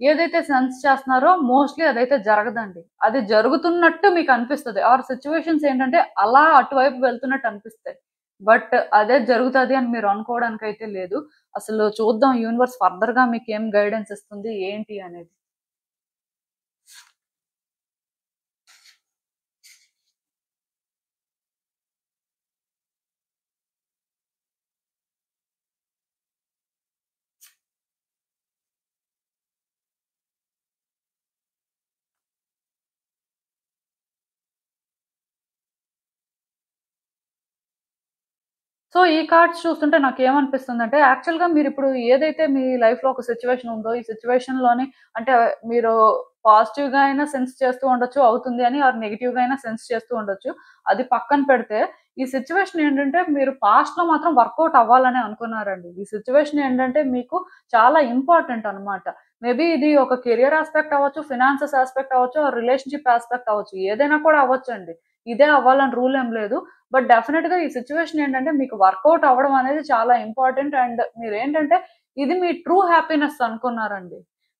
ఏదైతే సెన్స్ చేస్తున్నారో మోస్ట్‌లీ అదైతే జరగదండి. అది జరుగుతున్నట్టు మీకనిపిస్తది. ఆర్ సిట్యుయేషన్స్ ఏంటంటే అలా అటువైపు వెళ్తున్నట్టు అనిపిస్తాయి. బట్ అదే జరుగుతది అని మీరు అనుకోవడానికైతే లేదు. అసలు చూద్దాం యూనివర్స్ ఫర్దర్‌గా మీకేం గైడెన్స్ ఇస్తుంది ఏంటి అనేది. సో, ఈ కార్డ్స్ చూస్తుంటే నాకేమనిపిస్తుందంటే, యాక్చువల్‌గా మీరిప్పుడు ఏదైతే మీ లైఫ్‌లో ఒక సిట్యుయేషన్ ఉందో, ఈ సిట్యుయేషన్‌లోని అంటే మీరు పాజిటివ్‌గా అయినా సెన్స్ చేస్తూ ఉండొచ్చు, అవుతుంది అని. ఆర్ నెగెటివ్‌గా అయినా సెన్స్ చేస్తూ ఉండొచ్చు. అది పక్కన పెడితే, ఈ సిట్యుయేషన్ ఏంటంటే, మీరు పాస్ట్‌లో మాత్రం వర్కౌట్ అవ్వాలనే అనుకున్నారండి. ఈ సిట్యుయేషన్ ఏంటంటే, మీకు చాలా ఇంపార్టెంట్ అనమాట. మేబీ ఇది ఒక కెరియర్ యాస్పెక్ట్ అవ్వచ్చు, ఫినాన్సెస్ యాస్పెక్ట్ అవ్వచ్చు, ఆర్ రిలేషన్‌షిప్ యాస్పెక్ట్ అవ్వచ్చు. ఏదైనా కూడా అవ్వచ్చండి. ఇదే అవ్వాలని రూల్ ఏం లేదు. బట్ డెఫినిట్‌గా ఈ సిట్యుయేషన్ ఏంటంటే మీకు వర్కౌట్ అవ్వడం అనేది చాలా ఇంపార్టెంట్. అండ్ మీరేంటంటే ఇది మీ ట్రూ హ్యాపీనెస్ అనుకున్నారండి.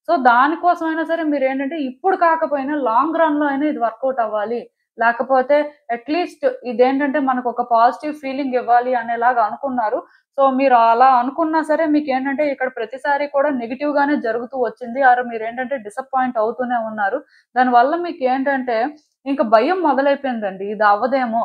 సో, దానికోసమైనా సరే మీరేంటంటే ఇప్పుడు కాకపోయినా లాంగ్ రన్‌లో అయినా ఇది వర్కౌట్ అవ్వాలి. లేకపోతే అట్‌లీస్ట్ ఇదేంటంటే మనకొక పాజిటివ్ ఫీలింగ్ ఇవ్వాలి అనేలాగా అనుకున్నారు. సో, మీరు అలా అనుకున్నా సరే మీకేంటంటే ఇక్కడ ప్రతిసారి కూడా నెగెటివ్‌గానే జరుగుతూ వచ్చింది. ఆర్ మీరేంటంటే డిసప్పాయింట్ అవుతూనే ఉన్నారు. దానివల్ల మీకేంటంటే ఇంక భయం మొదలైపోయిందండి. ఇది అవ్వదేమో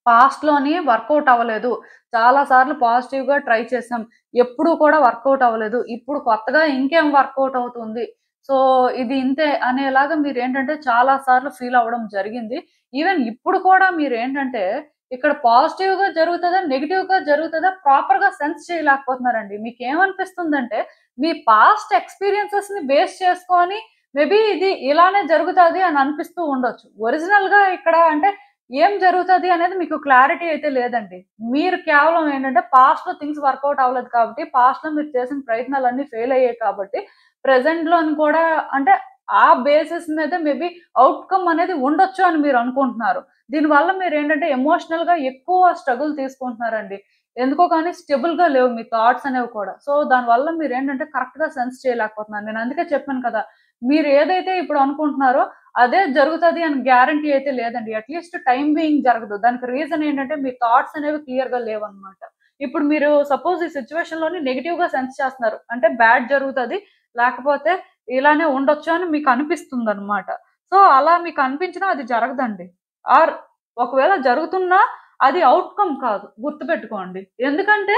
పాస్ట్‌లోని వర్కౌట్ అవ్వలేదు. చాలా సార్లు పాజిటివ్‌గా ట్రై చేసాం. ఎప్పుడు కూడా వర్కౌట్ అవ్వలేదు. ఇప్పుడు కొత్తగా ఇంకేం వర్కౌట్ అవుతుంది. సో, ఇది ఇంతే అనేలాగా మీరేంటంటే చాలా సార్లు ఫీల్ అవ్వడం జరిగింది. ఈవెన్ ఇప్పుడు కూడా మీరేంటంటే ఇక్కడ పాజిటివ్‌గా జరుగుతదా? నెగెటివ్‌గా జరుగుతదా? ప్రాపర్‌గా సెన్స్ చేయలేకపోతున్నారండి. మీకేమనిపిస్తుందంటే మీ పాస్ట్ ఎక్స్‌పీరియన్సెస్‌ని బేస్ చేసుకొని మేబీ ఇది ఇలానే జరుగుతది అని అనిపిస్తూ ఉండొచ్చు. ఒరిజినల్‌గా ఇక్కడ అంటే ఏం జరుగుతది అనేది మీకు క్లారిటీ అయితే లేదండి. మీరు కేవలం ఏంటంటే పాస్ట్‌లో థింగ్స్ వర్కౌట్ అవ్వలేదు కాబట్టి, పాస్ట్‌లో మీరు చేసిన ప్రయత్నాలన్నీ ఫెయిల్ అయ్యాయి కాబట్టి, ప్రెజెంట్‌లోని కూడా అంటే ఆ బేసిస్ మీద మేబీ ఔట్‌కమ్ అనేది ఉండొచ్చు అని మీరు అనుకుంటున్నారు. దీనివల్ల మీరేంటంటే ఎమోషనల్‌గా ఎక్కువ స్ట్రగుల్ తీసుకుంటున్నారండి. ఎందుకో కానీ స్టేబుల్‌గా లేవు మీ థాట్స్ అనేవి కూడా. సో, దానివల్ల మీరేంటంటే కరెక్ట్‌గా సెన్స్ చేయలేకపోతున్నారు. నేను అందుకే చెప్పాను కదా! మీరు ఏదైతే ఇప్పుడు అనుకుంటున్నారో అదే జరుగుతది అని గ్యారంటీ అయితే లేదండి. అట్‌లీస్ట్ టైమ్ బీయింగ్ జరగదు. దానికి రీజన్ ఏంటంటే మీ థాట్స్ అనేవి క్లియర్‌గా లేవన్నమాట. ఇప్పుడు మీరు సపోజ్ ఈ సిట్యుయేషన్‌లోని నెగెటివ్‌గా సెన్స్ చేస్తున్నారు. అంటే బ్యాడ్ జరుగుతది. లేకపోతే ఇలానే ఉండొచ్చు అని మీకు అనిపిస్తుందన్నమాట. సో, అలా మీకు అనిపించినా అది జరగదండి. ఆర్ ఒకవేళ జరుగుతున్నా అది ఔట్‌కమ్ కాదు. గుర్తుపెట్టుకోండి. ఎందుకంటే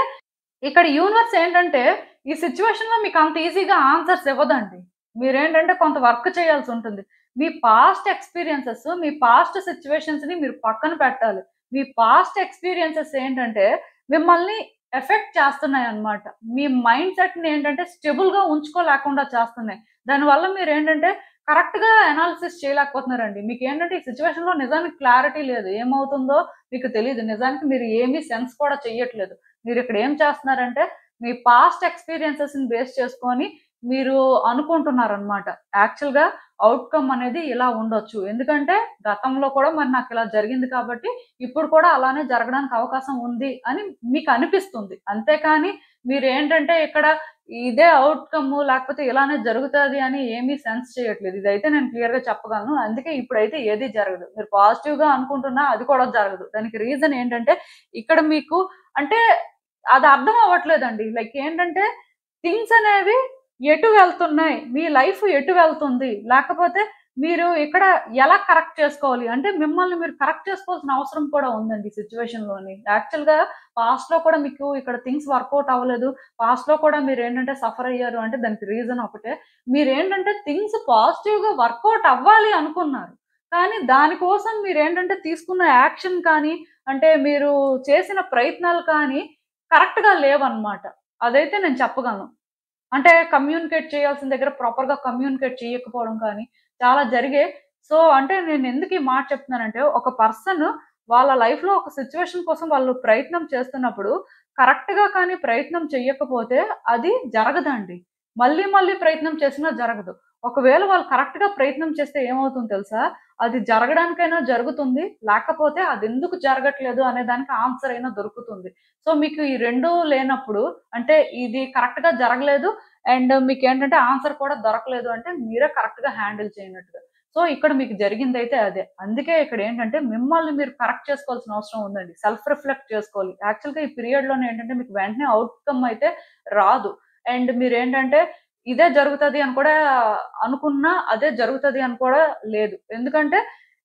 ఇక్కడ యూనివర్స్ ఏంటంటే, ఈ సిట్యుయేషన్‌లో మీకంత ఈజీగా ఆన్సర్స్ ఇవ్వదండి. మీరేంటంటే కొంత వర్క్ చేయాల్సుంటుంది. మీ పాస్ట్ ఎక్స్‌పీరియన్సెస్, మీ పాస్ట్ సిట్యుయేషన్స్‌ని మీరు పక్కన పెట్టాలి. మీ పాస్ట్ ఎక్స్‌పీరియన్సెస్ ఏంటంటే, మిమ్మల్ని ఎఫెక్ట్ చేస్తున్నాయన్నమాట. మీ మైండ్ సెట్‌ని ఏంటంటే స్టేబుల్‌గా ఉంచుకోలేకుండా చేస్తున్నాయి. దానివల్ల మీరేంటంటే కరెక్ట్‌గా అనాలిసిస్ చేయలేకపోతున్నారండి. మీకేంటంటే ఈ సిట్యుయేషన్‌లో నిజానికి క్లారిటీ లేదు. ఏమవుతుందో మీకు తెలీదు. నిజానికి మీరు ఏమి సెన్స్ కూడా చెయ్యట్లేదు. మీరిక్కడ ఏం చేస్తున్నారంటే, మీ పాస్ట్ ఎక్స్‌పీరియన్సెస్‌ని బేస్ చేసుకొని, మీరు అనుకుంటున్నారనమాట. యాక్చువల్‌గా ఔట్‌కమ్ అనేది ఇలా ఉండొచ్చు. ఎందుకంటే గతంలో కూడా మరి నాకిలా జరిగింది కాబట్టి, ఇప్పుడు కూడా అలానే జరగడానికి అవకాశం ఉంది అని మీకనిపిస్తుంది. అంతేకాని మీరేంటంటే ఇక్కడ ఇదే ఔట్‌కమ్ లేకపోతే ఇలానే జరుగుతది అని ఏమీ సెన్స్ చేయట్లేదు. ఇదైతే నేను క్లియర్‌గా చెప్పగలను. అందుకే ఇప్పుడైతే ఏది జరగదు. మీరు పాజిటివ్‌గా అనుకుంటున్నా అది కూడా జరగదు. దానికి రీజన్ ఏంటంటే ఇక్కడ మీకు అంటే అది అర్థం అవ్వట్లేదండి. లైక్ ఏంటంటే థింగ్స్ అనేవి ఎటు వెళ్తున్నాయి? మీ లైఫ్ ఎటు వెళ్తుంది? లేకపోతే మీరు ఇక్కడ ఎలా కరెక్ట్ చేసుకోవాలి? అంటే మిమ్మల్ని మీరు కరెక్ట్ చేసుకోవాల్సిన అవసరం కూడా ఉందండి ఈ సిట్యుయేషన్‌లోని. యాక్చువల్‌గా పాస్ట్‌లో కూడా మీకు ఇక్కడ థింగ్స్ వర్కౌట్ అవ్వలేదు. పాస్ట్‌లో కూడా మీరేంటంటే సఫర్ అయ్యారు అంటే దానికి రీజన్ ఒకటే. మీరేంటంటే థింగ్స్ పాజిటివ్‌గా వర్కౌట్ అవ్వాలి అనుకున్నారు. కానీ దానికోసం మీరేంటంటే తీసుకున్న యాక్షన్ కానీ, అంటే మీరు చేసిన ప్రయత్నాలు కానీ కరెక్ట్‌గా లేవన్నమాట. అదైతే నేను చెప్పగలను. అంటే కమ్యూనికేట్ చేయాల్సిన దగ్గర ప్రాపర్‌గా కమ్యూనికేట్ చేయకపోవడం కానీ, చాలా జరిగాయి. సో, అంటే నేనెందుకు ఈ మాట చెప్తున్నానంటే, ఒక పర్సన్ వాళ్ళ లైఫ్‌లో ఒక సిట్యుయేషన్ కోసం వాళ్ళు ప్రయత్నం చేస్తున్నప్పుడు, కరెక్ట్‌గా కానీ ప్రయత్నం చెయ్యకపోతే అది జరగదండి. మళ్ళీ మళ్ళీ ప్రయత్నం చేసినా జరగదు. ఒకవేళ వాళ్ళు కరెక్ట్‌గా ప్రయత్నం చేస్తే ఏమవుతుందో తెలుసా? అది జరగడానికైనా జరుగుతుంది. లేకపోతే అదెందుకు జరగట్లేదు అనే దానికి ఆన్సర్ అయినా దొరుకుతుంది. సో, మీకు ఈ 2 లేనప్పుడు అంటే ఇది కరెక్ట్‌గా జరగలేదు అండ్ మీకేంటంటే ఆన్సర్ కూడా దొరకలేదు అంటే మీరే కరెక్ట్‌గా హ్యాండిల్ చేయనట్టుగా. సో, ఇక్కడ మీకు జరిగిందైతే అదే. అందుకే ఇక్కడేంటంటే మిమ్మల్ని మీరు కరెక్ట్ చేసుకోవాల్సిన అవసరం ఉందండి. సెల్ఫ్ రిఫ్లెక్ట్ చేసుకోవాలి. యాక్చువల్‌గా ఈ పీరియడ్‌లోనే ఏంటంటే మీకు వెంటనే ఔట్‌కమ్ అయితే రాదు. అండ్ మీరేంటంటే ఇదే జరుగుతది అని కూడా అనుకున్నా అదే జరుగుతది అని కూడా లేదు. ఎందుకంటే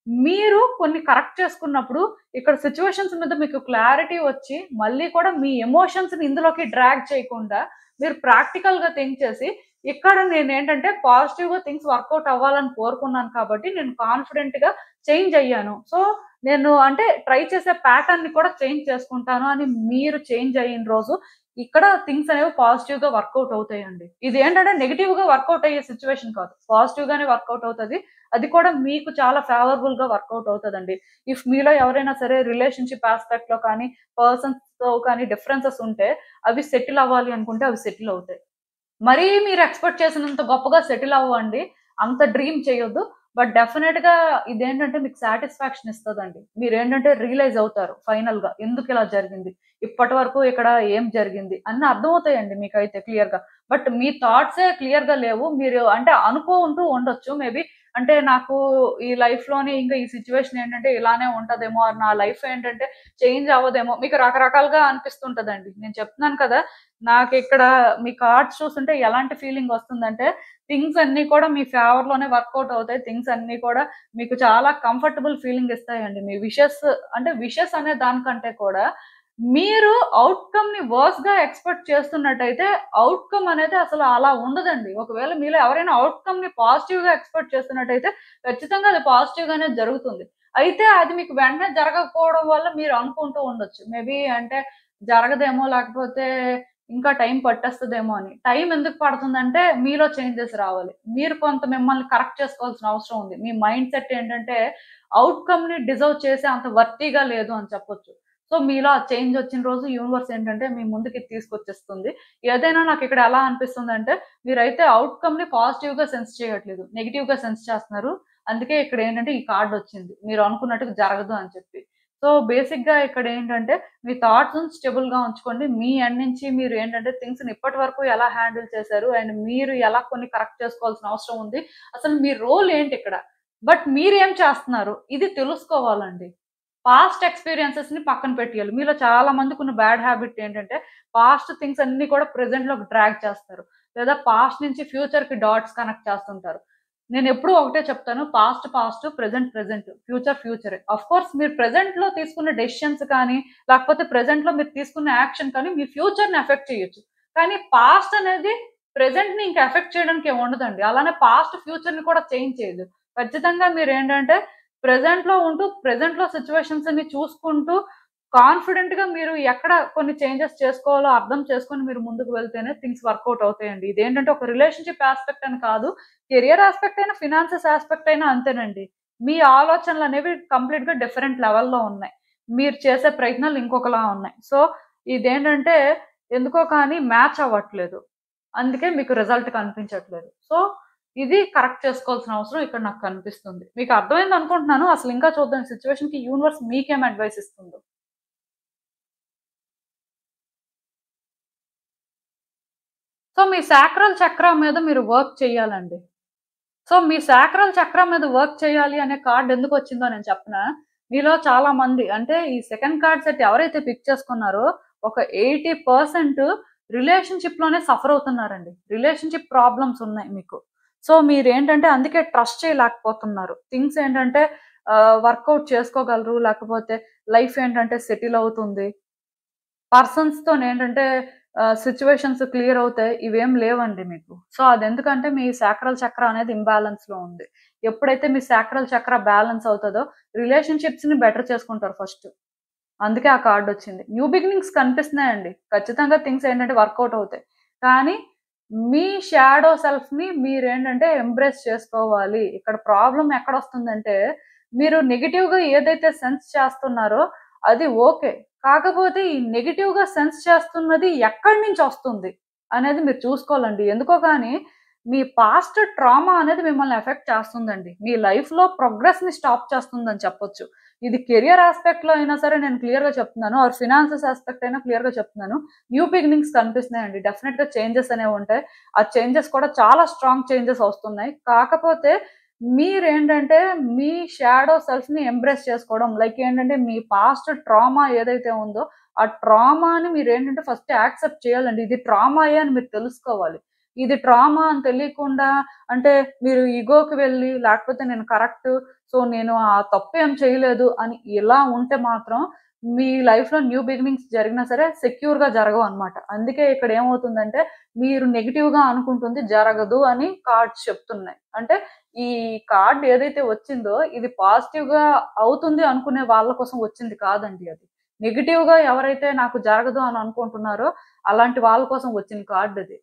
మీరు కొన్ని కరెక్ట్ చేసుకున్నప్పుడు ఇక్కడ సిట్యుయేషన్స్ మీద మీకు క్లారిటీ వచ్చి మళ్ళీ కూడా మీ ఎమోషన్స్‌ని ఇందులోకి డ్రాగ్ చేయకుండా మీరు ప్రాక్టికల్‌గా థింక్ చేసి ఇక్కడ నేనేంటంటే పాజిటివ్‌గా థింగ్స్ వర్కౌట్ అవ్వాలని కోరుకున్నాను కాబట్టి నేను కాన్ఫిడెంట్‌గా చేంజ్ అయ్యాను. సో, నేను అంటే ట్రై చేసే ప్యాటర్న్‌ని కూడా చేంజ్ చేసుకుంటాను అని మీరు చేంజ్ అయిన రోజు ఇక్కడ థింగ్స్ అనేవి పాజిటివ్‌గా వర్కౌట్ అవుతాయండి. ఇదేంటంటే నెగెటివ్‌గా వర్కౌట్ అయ్యే సిట్యుయేషన్ కాదు. పాజిటివ్‌గానే వర్కౌట్ అవుతది. అది కూడా మీకు చాలా ఫేవరబుల్‌గా వర్కౌట్ అవుతదండి. ఇఫ్ మీలో ఎవరైనా సరే రిలేషన్‌షిప్ యాస్పెక్ట్‌లో కానీ, పర్సన్స్‌తో కానీ డిఫరెన్సెస్ ఉంటే అవి సెటిల్ అవ్వాలి అనుకుంటే అవి సెటిల్ అవుతాయి. మరీ మీరు ఎక్స్‌పెక్ట్ చేసినంత గొప్పగా సెటిల్ అవ్వవండి. అంత డ్రీమ్ చేయొద్దు. బట్ డెఫినెట్‌గా ఇదేంటంటే మీకు సాటిస్ఫాక్షన్ ఇస్తదండి. మీరేంటంటే రియలైజ్ అవుతారు ఫైనల్‌గా. ఎందుకిలా జరిగింది? ఇప్పటి వరకు ఇక్కడ ఏం జరిగింది? అన్నీ అర్థమవుతాయండి మీకైతే క్లియర్‌గా. బట్ మీ థాట్సే క్లియర్‌గా లేవు. మీరు అంటే అనుకుంటూ ఉండొచ్చు మేబీ అంటే నాకు ఈ లైఫ్‌లోని ఇంకా ఈ సిట్యుయేషన్ ఏంటంటే ఇలానే ఉంటదేమో, ఆర్ నా లైఫ్ ఏంటంటే చేంజ్ అవ్వదేమో మీకు రకరకాలుగా అనిపిస్తుంటదండి. నేను చెప్తున్నాను కదా! నాకిక్కడ మీ కార్డ్స్ చూస్తుంటే ఎలాంటి ఫీలింగ్ వస్తుందంటే, థింగ్స్ అన్నీ కూడా మీ ఫేవర్‌లోనే వర్కౌట్ అవుతాయి. థింగ్స్ అన్నీ కూడా మీకు చాలా కంఫర్టబుల్ ఫీలింగ్ ఇస్తాయండి. మీ విషెస్ అంటే విషెస్ అనే దానికంటే కూడా మీరు ఔట్‌కమ్‌ని వర్స్‌గా ఎక్స్‌పెక్ట్ చేస్తున్నట్టయితే, ఔట్‌కమ్ అనేది అసలు అలా ఉండదండి. ఒకవేళ మీలో ఎవరైనా ఔట్‌కమ్‌ని పాజిటివ్‌గా ఎక్స్‌పెక్ట్ చేస్తున్నట్టయితే, ఖచ్చితంగా అది పాజిటివ్‌గానే జరుగుతుంది. అయితే అది మీకు వెంటనే జరగకపోవడం వల్ల మీరు అనుకుంటూ ఉండొచ్చు. మేబీ అంటే జరగదేమో లేకపోతే ఇంకా టైం పట్టేస్తదేమో అని. టైం ఎందుకు పడుతుందంటే మీలో చేంజెస్ రావాలి. మీరు కొంత మిమ్మల్ని కరెక్ట్ చేసుకోవాల్సిన అవసరం ఉంది. మీ మైండ్ సెట్ ఏంటంటే ఔట్‌కమ్‌ని డిజర్వ్ చేసే అంత వర్తీగా లేదు అని చెప్పొచ్చు. సో, మీలో ఆ చేంజ్ వచ్చిన రోజు యూనివర్స్ ఏంటంటే మీ ముందుకి తీసుకొచ్చేస్తుంది. ఏదైనా నాకిక్కడ ఎలా అనిపిస్తుందంటే మీరైతే ఔట్‌కమ్‌ని పాజిటివ్‌గా సెన్స్ చేయట్లేదు. నెగెటివ్‌గా సెన్స్ చేస్తున్నారు. అందుకే ఇక్కడేంటంటే ఈ కార్డ్ వచ్చింది. మీరు అనుకున్నట్టుగా జరగదు అని చెప్పి. సో, బేసిక్‌గా ఇక్కడేంటంటే మీ థాట్స్‌ని స్టేబుల్‌గా ఉంచుకోండి. మీ ఎండ్ నుంచి మీరు ఏంటంటే థింగ్స్‌ని ఇప్పటి వరకు ఎలా హ్యాండిల్ చేశారు? అండ్ మీరు ఎలా కొన్ని కరెక్ట్ చేసుకోవాల్సిన అవసరం ఉంది? అసలు మీ రోల్ ఏంటిక్కడ? బట్ మీరేం చేస్తున్నారు? ఇది తెలుసుకోవాలండి. పాస్ట్ ఎక్స్‌పీరియన్సెస్‌ని పక్కన పెట్టేయాలి. మీలో చాలా మందికున్న బ్యాడ్ హాబిట్ ఏంటంటే, పాస్ట్ థింగ్స్ అన్నీ కూడా ప్రెజెంట్‌లోకి డ్రాగ్ చేస్తారు. లేదా పాస్ట్ నుంచి ఫ్యూచర్‌కి డాట్స్ కనెక్ట్ చేస్తుంటారు. నేనెప్పుడూ ఒకటే చెప్తాను. Past past, present present, future ఫ్యూచరే. ఆఫ్‌కోర్స్ మీరు ప్రెజెంట్‌లో తీసుకున్న డెసిషన్స్ కానీ, లేకపోతే ప్రెజెంట్‌లో మీరు తీసుకున్న యాక్షన్ కానీ మీ ఫ్యూచర్‌ని ఎఫెక్ట్ చేయొచ్చు. కానీ పాస్ట్ అనేది ప్రెజెంట్‌ని ఇంకా ఎఫెక్ట్ చేయడానికి ఏమి ఉండదండి. అలానే పాస్ట్ ఫ్యూచర్‌ని కూడా చేంజ్ చేయదు. ఖచ్చితంగా మీరేంటంటే ప్రెజెంట్‌లో ఉంటూ, ప్రెజెంట్‌లో సిట్యుయేషన్స్‌ని చూసుకుంటూ, కాన్ఫిడెంట్‌గా మీరు ఎక్కడ కొన్ని చేంజెస్ చేసుకోవాలో అర్థం చేసుకొని మీరు ముందుకు వెళ్తేనే థింగ్స్ వర్కౌట్ అవుతాయండి. ఇదేంటంటే ఒక రిలేషన్‌షిప్ యాస్పెక్ట్ అని కాదు. కెరియర్ యాస్పెక్ట్ అయినా, ఫినాన్సెస్ యాస్పెక్ట్ అయినా అంతేనండి. మీ ఆలోచనలనేవి కంప్లీట్‌గా డిఫరెంట్ లెవెల్‌లో ఉన్నాయి. మీరు చేసే ప్రయత్నాలు ఇంకొకలా ఉన్నాయి. సో, ఇదేంటంటే ఎందుకో కానీ మ్యాచ్ అవ్వట్లేదు. అందుకే మీకు రిజల్ట్ కనిపించట్లేదు. సో, ఇది కరెక్ట్ చేసుకోవాల్సిన అవసరం ఇక్కడ నాకు కనిపిస్తుంది. మీకు అర్థమైంది అనుకుంటున్నాను. అసలు ఇంకా చూద్దాం ఈ సిట్యుయేషన్‌కి యూనివర్స్ మీకేం అడ్వైస్ ఇస్తుందో. సో, మీ సాక్రల్ చక్ర మీద మీరు వర్క్ చేయాలండి. సో, మీ సాక్రల్ చక్రం మీద వర్క్ చేయాలి అనే కార్డ్ ఎందుకొచ్చిందో నేను చెప్పనా? మీలో చాలా మంది అంటే ఈ సెకండ్ కార్డ్ సెట్ ఎవరైతే పిక్ చేసుకున్నారో ఒక 80% రిలేషన్‌షిప్‌లోనే సఫర్ అవుతున్నారండి. రిలేషన్‌షిప్ ప్రాబ్లమ్స్ ఉన్నాయి మీకు. సో, మీరేంటంటే అందుకే ట్రస్ట్ చేయలేకపోతున్నారు. థింగ్స్ ఏంటంటే వర్కౌట్ చేసుకోగలరు. లేకపోతే లైఫ్ ఏంటంటే సెటిల్ అవుతుంది. పర్సన్స్‌తోనేంటంటే సిట్యుయేషన్స్ క్లియర్ అవుతాయి. ఇవేం లేవండి మీకు. సో, అదెందుకంటే మీ సాక్రల్ చక్ర అనేది ఇంబాలెన్స్‌లో ఉంది. ఎప్పుడైతే మీ సాక్రల్ చక్ర బ్యాలెన్స్ అవుతదో రిలేషన్‌షిప్స్‌ని బెటర్ చేసుకుంటారు ఫస్ట్. అందుకే ఆ కార్డొచ్చింది. New beginnings కనిపిస్తున్నాయండి. ఖచ్చితంగా థింగ్స్ ఏంటంటే వర్కౌట్ అవుతాయి. కానీ మీ షాడో సెల్ఫ్‌ని మీరేంటంటే ఎంబ్రేస్ చేసుకోవాలి. ఇక్కడ ప్రాబ్లమ్ ఎక్కడొస్తుందంటే మీరు నెగెటివ్‌గా ఏదైతే సెన్స్ చేస్తున్నారో అది ఓకే. కాకపోతే ఈ నెగెటివ్‌గా సెన్స్ చేస్తున్నది ఎక్కడి నుంచొస్తుంది అనేది మీరు చూసుకోవాలండి. ఎందుకో గాని మీ పాస్ట్ ట్రామా అనేది మిమ్మల్ని ఎఫెక్ట్ చేస్తుందండి. మీ లైఫ్‌లో ప్రోగ్రెస్‌ని స్టాప్ చేస్తుందని చెప్పొచ్చు. ఇది కెరియర్ యాస్పెక్ట్‌లో అయినా సరే నేను క్లియర్‌గా చెప్తున్నాను. ఆర్ ఫినాన్సెస్ యాస్పెక్ట్ అయినా క్లియర్‌గా చెప్తున్నాను. న్యూ బిగినింగ్స్ కనిపిస్తున్నాయండి. డెఫినిట్‌గా చేంజెస్ అనేవుంటాయి. ఆ చేంజెస్ కూడా చాలా స్ట్రాంగ్ చేంజెస్ ఒస్తున్నాయి. కాకపోతే మీరేంటంటే మీ షాడో సెల్ఫ్‌ని ఎంబ్రేస్ చేసుకోవడం. లైక్ ఏంటంటే మీ పాస్ట్ ట్రామా ఏదైతే ఉందో ఆ ట్రామాని మీరేంటంటే ఫస్ట్ యాక్సెప్ట్ చేయాలండి. ఇది ట్రామాయే అని మీరు తెలుసుకోవాలి. ఇది ట్రామా అని తెలియకుండా అంటే మీరు ఇగోకి వెళ్లి లేకపోతే నేను కరెక్ట్ సో నేను ఆ తప్పేం చేయలేదు అని ఇలా ఉంటే మాత్రం మీ లైఫ్‌లో న్యూ బిగినింగ్స్ జరిగినా సరే సెక్యూర్‌గా జరగవనమాట. అందుకే ఇక్కడ ఏమవుతుందంటే మీరు నెగెటివ్‌గా అనుకుంటుంది జరగదు అని కార్డ్స్ చెప్తున్నాయి. అంటే ఈ కార్డ్ ఏదైతే వచ్చిందో ఇది పాజిటివ్‌గా అవుతుంది అనుకునే వాళ్ళ కోసం వచ్చింది కాదండి అది. నెగెటివ్‌గా ఎవరైతే నాకు జరగదు అని అనుకుంటున్నారో అలాంటి వాళ్ళ కోసం వచ్చిన కార్డ్ ఇది.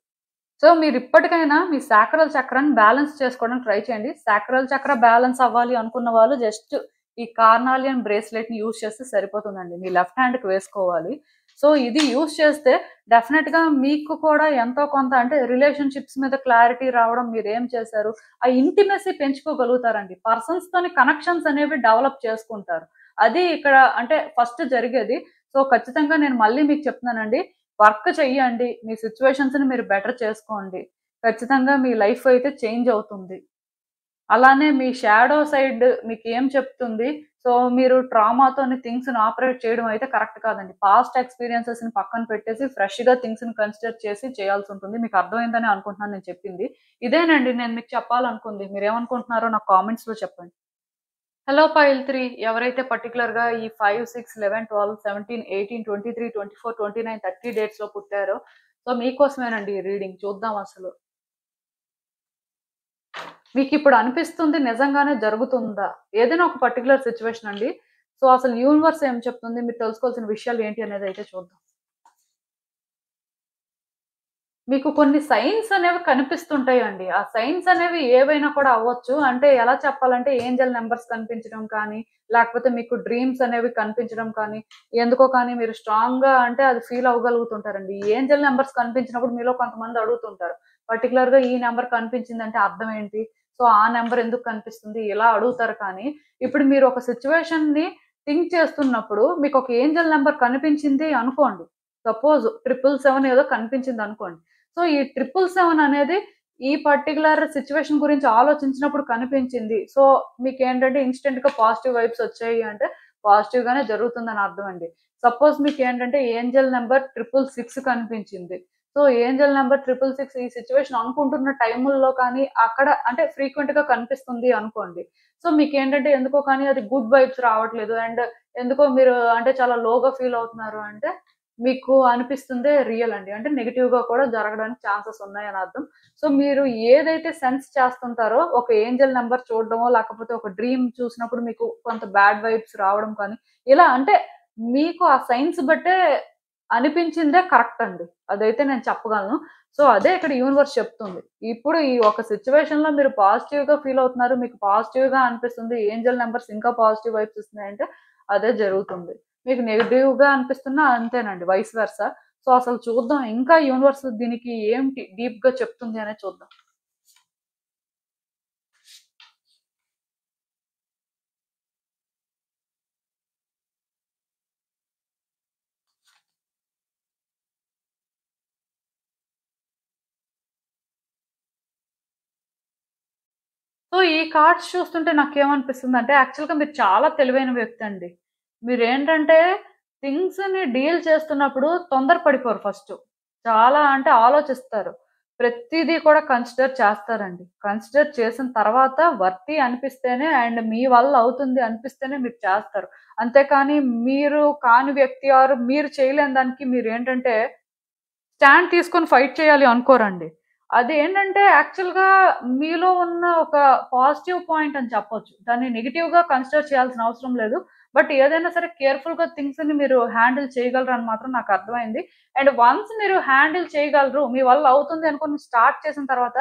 సో, మీరిప్పటికైనా మీ సాక్రల్ చక్రాన్ని బ్యాలెన్స్ చేసుకోవడానికి ట్రై చేయండి. సాక్రల్ చక్ర బ్యాలెన్స్ అవ్వాలి అనుకున్న వాళ్ళు జస్ట్ ఈ కార్నాలియన్ బ్రేస్‌లెట్‌ని యూజ్ చేస్తే సరిపోతుందండి. మీ లెఫ్ట్ హ్యాండ్‌కి వేసుకోవాలి. సో, ఇది యూజ్ చేస్తే డెఫినెట్‌గా మీకు కూడా ఎంతో కొంత అంటే రిలేషన్‌షిప్స్ మీద క్లారిటీ రావడం, మీరేం చేశారు, ఆ ఇంటిమెసీ పెంచుకోగలుగుతారండి. పర్సన్స్‌తోని కనెక్షన్స్ అనేవి డెవలప్ చేసుకుంటారు. అది ఇక్కడ అంటే ఫస్ట్ జరిగేది. సో, ఖచ్చితంగా నేను మళ్ళీ మీకు చెప్తున్నానండి. వర్క్ చెయ్యండి. మీ సిట్యుయేషన్స్‌ని మీరు బెటర్ చేసుకోండి. ఖచ్చితంగా మీ లైఫ్ అయితే చేంజ్ అవుతుంది. అలానే మీ షాడో సైడ్ మీకేం చెప్తుంది? సో, మీరు ట్రామాతోని థింగ్స్‌ని ఆపరేట్ చేయడం అయితే కరెక్ట్ కాదండి. పాస్ట్ ఎక్స్‌పీరియన్సెస్‌ని పక్కన పెట్టేసి ఫ్రెష్‌గా థింగ్స్‌ని కన్సిడర్ చేసి చేయాల్సుంటుంది. మీకు అర్థమైందని అనుకుంటున్నాను నేను చెప్పింది. ఇదేనండి నేను మీకు చెప్పాలనుకుంది. మీరేమనుకుంటున్నారో నాకు కామెంట్స్‌లో చెప్పండి. హలో ఫైల్ 3 ఎవరైతే పర్టిక్యులర్‌గా ఈ 5, 6, 11, 12, 17, 18, 23, 24, 29, 30 డేట్స్‌లో పుట్టారో సో, మీకోసమేనండి ఈ రీడింగ్. చూద్దాం అసలు. మీకిప్పుడు అనిపిస్తుంది నిజంగానే జరుగుతుందా? ఏదైనా ఒక పర్టిక్యులర్ సిట్యుయేషన్ అండి. సో, అసలు యూనివర్స్ ఏం చెప్తుంది? మీరు తెలుసుకోవాల్సిన విషయాలు ఏంటి అనేదైతే చూద్దాం. మీకు కొన్ని సైన్స్ అనేవి కనిపిస్తుంటాయండి. ఆ సైన్స్ అనేవి ఏవైనా కూడా అవ్వచ్చు. అంటే ఎలా చెప్పాలంటే ఏంజెల్ నంబర్స్ కనిపించడం కానీ, లేకపోతే మీకు డ్రీమ్స్ అనేవి కనిపించడం కానీ, ఎందుకో కానీ మీరు స్ట్రాంగ్‌గా అంటే అది ఫీల్ అవ్వగలుగుతుంటారండి. ఈ ఏంజెల్ నంబర్స్ కనిపించినప్పుడు మీలో కొంతమంది అడుగుతుంటారు. పర్టిక్యులర్‌గా ఈ నంబర్ కనిపించిందంటే అర్థం ఏంటి? సో, ఆ నంబర్ ఎందుకు కనిపిస్తుంది? ఇలా అడుగుతారు కానీ, ఇప్పుడు మీరు ఒక సిట్యుయేషన్‌ని థింక్ చేస్తున్నప్పుడు మీకొక ఏంజెల్ నంబర్ కనిపించింది అనుకోండి. సపోజ్ 777 ఏదో కనిపించిందనుకోండి. సో, ఈ 777 అనేది ఈ పర్టిక్యులర్ సిట్యుయేషన్ గురించి ఆలోచించినప్పుడు కనిపించింది. సో, మీకేంటంటే ఇన్‌స్టంట్‌గా పాజిటివ్ వైబ్స్ వచ్చాయి అంటే పాజిటివ్‌గానే జరుగుతుందని అర్థం అండి. సపోజ్ మీకేంటంటే ఏంజెల్ నంబర్ 666 కనిపించింది. సో, ఏంజెల్ నంబర్ 666 ఈ సిట్యుయేషన్ అనుకుంటున్న టైముల్లో కానీ అక్కడ అంటే ఫ్రీక్వెంట్‌గా కనిపిస్తుంది అనుకోండి. సో, మీకేంటంటే ఎందుకో కానీ అది గుడ్ వైబ్స్ రావట్లేదు. అండ్ ఎందుకో మీరు అంటే చాలా లోగా ఫీల్ అవుతున్నారు అంటే మీకు అనిపిస్తుందే రియల్ అండి. అంటే నెగెటివ్‌గా కూడా జరగడానికి ఛాన్సెస్ ఉన్నాయని అర్థం. సో, మీరు ఏదైతే సెన్స్ చేస్తుంటారో ఒక ఏంజెల్ నంబర్ చూడడమో, లేకపోతే ఒక డ్రీమ్ చూసినప్పుడు మీకు కొంత బ్యాడ్ వైబ్స్ రావడం కానీ, ఇలా అంటే మీకు ఆ సైన్స్ బట్టే అనిపించిందే కరెక్ట్ అండి. అదైతే నేను చెప్పగలను. సో, అదే ఇక్కడ యూనివర్స్ చెప్తుంది. ఇప్పుడు ఈ ఒక సిట్యుయేషన్‌లో మీరు పాజిటివ్‌గా ఫీల్ అవుతున్నారు. మీకు పాజిటివ్‌గా అనిపిస్తుంది. ఏంజెల్ నంబర్స్ ఇంకా పాజిటివ్ వైబ్స్ ఇస్తున్నాయంటే అదే జరుగుతుంది. మీకు నెగెటివ్‌గా అనిపిస్తున్నా అంతేనండి. Vice versa. సో అసలు చూద్దాం ఇంకా యూనివర్స్ దీనికి ఏంటి డీప్ గా చెప్తుంది అనేది చూద్దాం. సో ఈ కార్డ్స్ చూస్తుంటే నాకేమనిపిస్తుందంటే, యాక్చువల్‌గా మీరు చాలా తెలివైన వ్యక్తి అండి. మీరేంటంటే థింగ్స్‌ని డీల్ చేస్తున్నప్పుడు తొందర పడిపోరు ఫస్టు. చాలా అంటే ఆలోచిస్తారు. ప్రతీదీ కూడా కన్సిడర్ చేస్తారండి. కన్సిడర్ చేసిన తర్వాత వర్తీ అనిపిస్తేనే అండ్ మీ వల్ల అవుతుంది అనిపిస్తేనే మీరు చేస్తారు. అంతేకాని మీరు కాని వ్యక్తి ఆర్ మీరు చేయలేని దానికి మీరేంటంటే స్టాండ్ తీసుకొని ఫైట్ చేయాలి అనుకోరండి. అదేంటంటే యాక్చువల్‌గా మీలో ఉన్న ఒక పాజిటివ్ పాయింట్ అని చెప్పొచ్చు. దాన్ని నెగెటివ్‌గా కన్సిడర్ చేయాల్సిన అవసరం లేదు. బట్ ఏదైనా సరే కేర్‌ఫుల్‌గా థింగ్స్‌ని మీరు హ్యాండిల్ చేయగలరని మాత్రం నాకు అర్థమైంది. అండ్ వన్స్ మీరు హ్యాండిల్ చేయగలరు, మీ వల్ల అవుతుంది అనుకుని స్టార్ట్ చేసిన తర్వాత